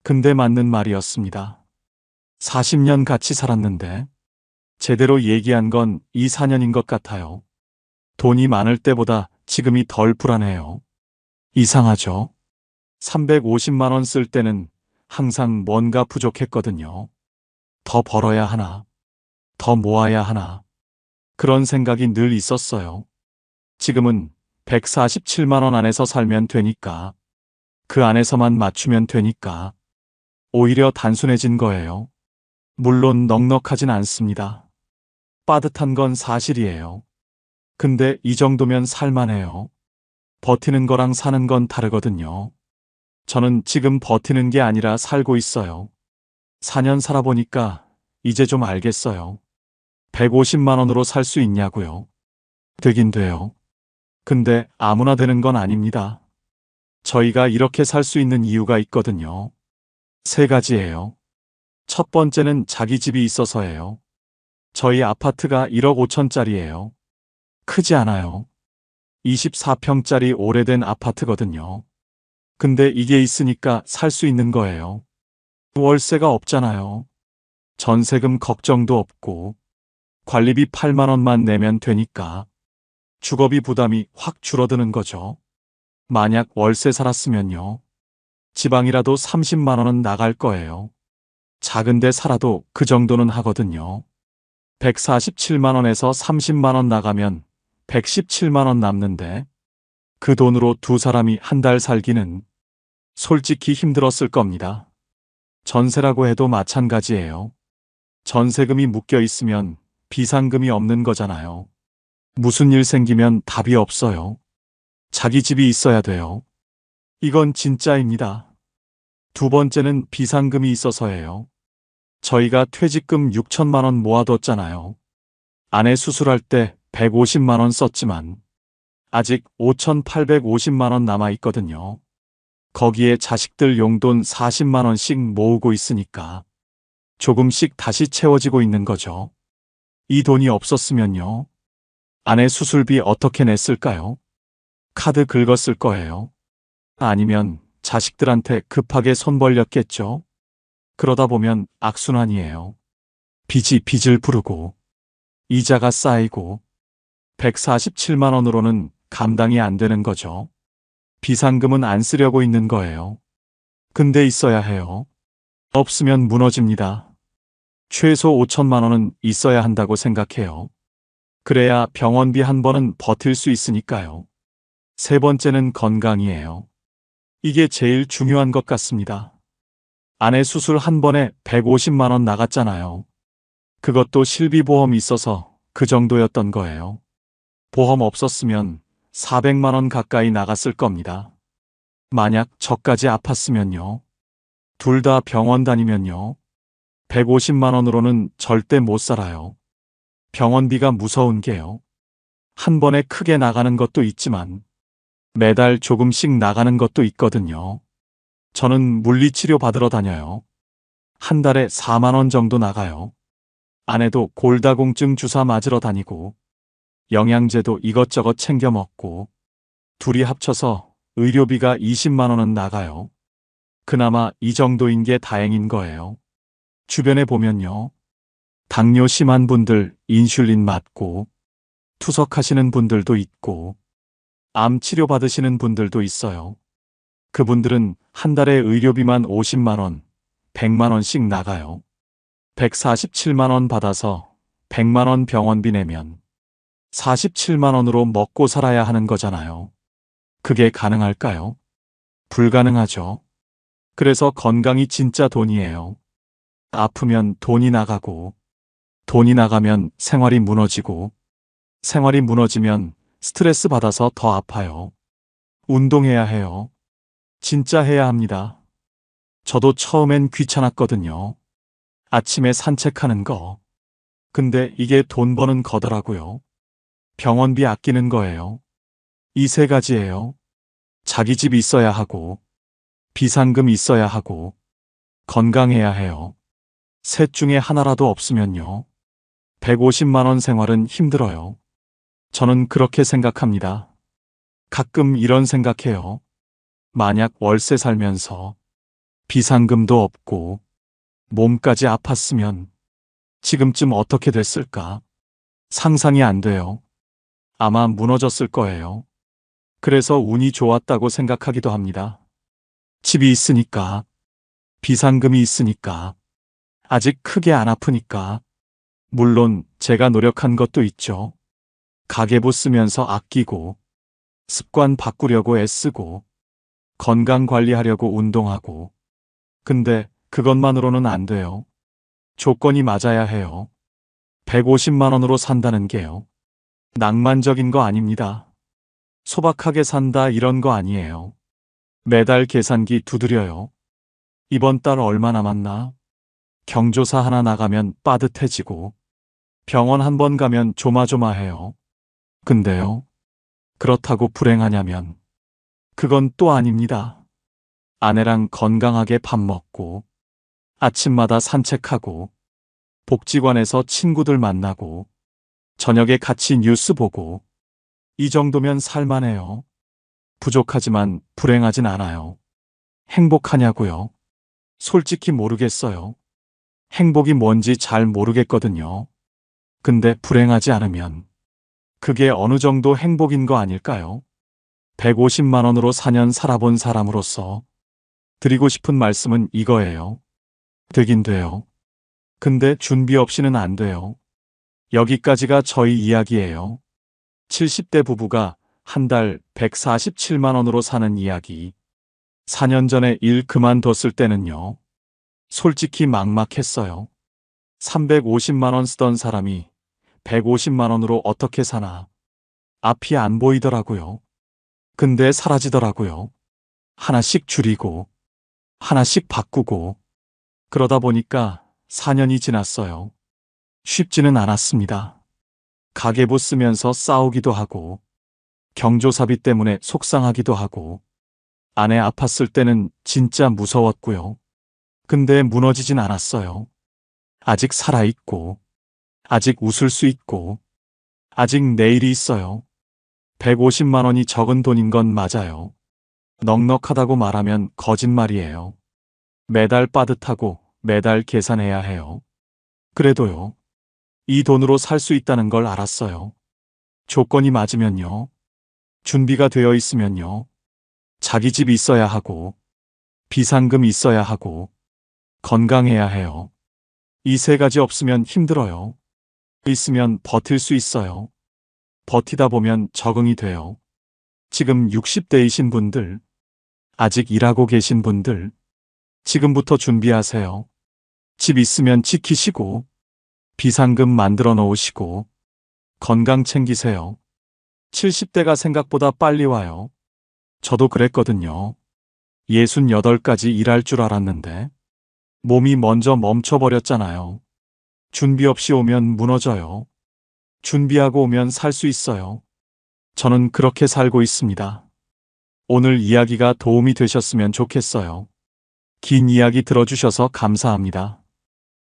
근데 맞는 말이었습니다. 40년 같이 살았는데 제대로 얘기한 건 2, 4년인 것 같아요. 돈이 많을 때보다 지금이 덜 불안해요. 이상하죠? 350만 원 쓸 때는 항상 뭔가 부족했거든요. 더 벌어야 하나, 더 모아야 하나. 그런 생각이 늘 있었어요. 지금은 147만 원 안에서 살면 되니까, 그 안에서만 맞추면 되니까, 오히려 단순해진 거예요. 물론 넉넉하진 않습니다. 빠듯한 건 사실이에요. 근데 이 정도면 살만해요. 버티는 거랑 사는 건 다르거든요. 저는 지금 버티는 게 아니라 살고 있어요. 4년 살아보니까 이제 좀 알겠어요. 150만 원으로 살 수 있냐고요. 되긴 돼요. 근데 아무나 되는 건 아닙니다. 저희가 이렇게 살 수 있는 이유가 있거든요. 3가지예요. 첫 번째는 자기 집이 있어서예요. 저희 아파트가 1억 5천짜리예요. 크지 않아요. 24평짜리 오래된 아파트거든요. 근데 이게 있으니까 살 수 있는 거예요. 월세가 없잖아요. 전세금 걱정도 없고, 관리비 8만 원만 내면 되니까 주거비 부담이 확 줄어드는 거죠. 만약 월세 살았으면요. 지방이라도 30만 원은 나갈 거예요. 작은데 살아도 그 정도는 하거든요. 147만 원에서 30만 원 나가면 117만 원 남는데 그 돈으로 두 사람이 한 달 살기는 솔직히 힘들었을 겁니다. 전세라고 해도 마찬가지예요. 전세금이 묶여 있으면 비상금이 없는 거잖아요. 무슨 일 생기면 답이 없어요. 자기 집이 있어야 돼요. 이건 진짜입니다. 두 번째는 비상금이 있어서예요. 저희가 퇴직금 6천만 원 모아뒀잖아요. 아내 수술할 때 150만 원 썼지만 아직 5,850만 원 남아 있거든요. 거기에 자식들 용돈 40만 원씩 모으고 있으니까 조금씩 다시 채워지고 있는 거죠. 이 돈이 없었으면요. 아내 수술비 어떻게 냈을까요? 카드 긁었을 거예요. 아니면 자식들한테 급하게 손 벌렸겠죠. 그러다 보면 악순환이에요. 빚이 빚을 부르고 이자가 쌓이고 147만 원으로는 감당이 안 되는 거죠. 비상금은 안 쓰려고 있는 거예요. 근데 있어야 해요. 없으면 무너집니다. 최소 5천만 원은 있어야 한다고 생각해요. 그래야 병원비 한 번은 버틸 수 있으니까요. 세 번째는 건강이에요. 이게 제일 중요한 것 같습니다. 아내 수술 한 번에 150만 원 나갔잖아요. 그것도 실비보험 있어서 그 정도였던 거예요. 보험 없었으면 400만 원 가까이 나갔을 겁니다. 만약 저까지 아팠으면요. 둘 다 병원 다니면요. 150만 원으로는 절대 못 살아요. 병원비가 무서운 게요. 한 번에 크게 나가는 것도 있지만 매달 조금씩 나가는 것도 있거든요. 저는 물리치료 받으러 다녀요. 한 달에 4만 원 정도 나가요. 아내도 골다공증 주사 맞으러 다니고 영양제도 이것저것 챙겨 먹고 둘이 합쳐서 의료비가 20만 원은 나가요. 그나마 이 정도인 게 다행인 거예요. 주변에 보면요. 당뇨 심한 분들 인슐린 맞고 투석하시는 분들도 있고 암 치료 받으시는 분들도 있어요. 그분들은 한 달에 의료비만 50만 원, 100만 원씩 나가요. 147만 원 받아서 100만 원 병원비 내면 47만 원으로 먹고 살아야 하는 거잖아요. 그게 가능할까요? 불가능하죠. 그래서 건강이 진짜 돈이에요. 아프면 돈이 나가고, 돈이 나가면 생활이 무너지고, 생활이 무너지면 스트레스 받아서 더 아파요. 운동해야 해요. 진짜 해야 합니다. 저도 처음엔 귀찮았거든요. 아침에 산책하는 거. 근데 이게 돈 버는 거더라고요. 병원비 아끼는 거예요. 이 3가지예요. 자기 집 있어야 하고, 비상금 있어야 하고, 건강해야 해요. 셋 중에 하나라도 없으면요. 150만 원 생활은 힘들어요. 저는 그렇게 생각합니다. 가끔 이런 생각해요. 만약 월세 살면서 비상금도 없고 몸까지 아팠으면 지금쯤 어떻게 됐을까? 상상이 안 돼요. 아마 무너졌을 거예요. 그래서 운이 좋았다고 생각하기도 합니다. 집이 있으니까, 비상금이 있으니까, 아직 크게 안 아프니까, 물론 제가 노력한 것도 있죠. 가계부 쓰면서 아끼고, 습관 바꾸려고 애쓰고, 건강 관리하려고 운동하고. 근데 그것만으로는 안 돼요. 조건이 맞아야 해요. 150만 원으로 산다는 게요. 낭만적인 거 아닙니다. 소박하게 산다 이런 거 아니에요. 매달 계산기 두드려요. 이번 달 얼마 남았나? 경조사 하나 나가면 빠듯해지고, 병원 한 번 가면 조마조마해요. 근데요, 그렇다고 불행하냐면, 그건 또 아닙니다. 아내랑 건강하게 밥 먹고, 아침마다 산책하고, 복지관에서 친구들 만나고, 저녁에 같이 뉴스 보고, 이 정도면 살만해요. 부족하지만 불행하진 않아요. 행복하냐고요? 솔직히 모르겠어요. 행복이 뭔지 잘 모르겠거든요. 근데 불행하지 않으면 그게 어느 정도 행복인 거 아닐까요? 150만 원으로 4년 살아본 사람으로서 드리고 싶은 말씀은 이거예요. 되긴 돼요. 근데 준비 없이는 안 돼요. 여기까지가 저희 이야기예요. 70대 부부가 한 달 147만 원으로 사는 이야기. 4년 전에 일 그만뒀을 때는요. 솔직히 막막했어요. 350만 원 쓰던 사람이 150만 원으로 어떻게 사나. 앞이 안 보이더라고요. 근데 사라지더라고요. 하나씩 줄이고, 하나씩 바꾸고. 그러다 보니까 4년이 지났어요. 쉽지는 않았습니다. 가계부 쓰면서 싸우기도 하고, 경조사비 때문에 속상하기도 하고, 아내 아팠을 때는 진짜 무서웠고요. 근데 무너지진 않았어요. 아직 살아있고, 아직 웃을 수 있고, 아직 내일이 있어요. 150만 원이 적은 돈인 건 맞아요. 넉넉하다고 말하면 거짓말이에요. 매달 빠듯하고 매달 계산해야 해요. 그래도요. 이 돈으로 살 수 있다는 걸 알았어요. 조건이 맞으면요. 준비가 되어 있으면요. 자기 집 있어야 하고, 비상금 있어야 하고, 건강해야 해요. 이 세 가지 없으면 힘들어요. 있으면 버틸 수 있어요. 버티다 보면 적응이 돼요. 지금 60대이신 분들, 아직 일하고 계신 분들, 지금부터 준비하세요. 집 있으면 지키시고, 비상금 만들어 놓으시고, 건강 챙기세요. 70대가 생각보다 빨리 와요. 저도 그랬거든요. 68까지 일할 줄 알았는데, 몸이 먼저 멈춰버렸잖아요. 준비 없이 오면 무너져요. 준비하고 오면 살 수 있어요. 저는 그렇게 살고 있습니다. 오늘 이야기가 도움이 되셨으면 좋겠어요. 긴 이야기 들어주셔서 감사합니다.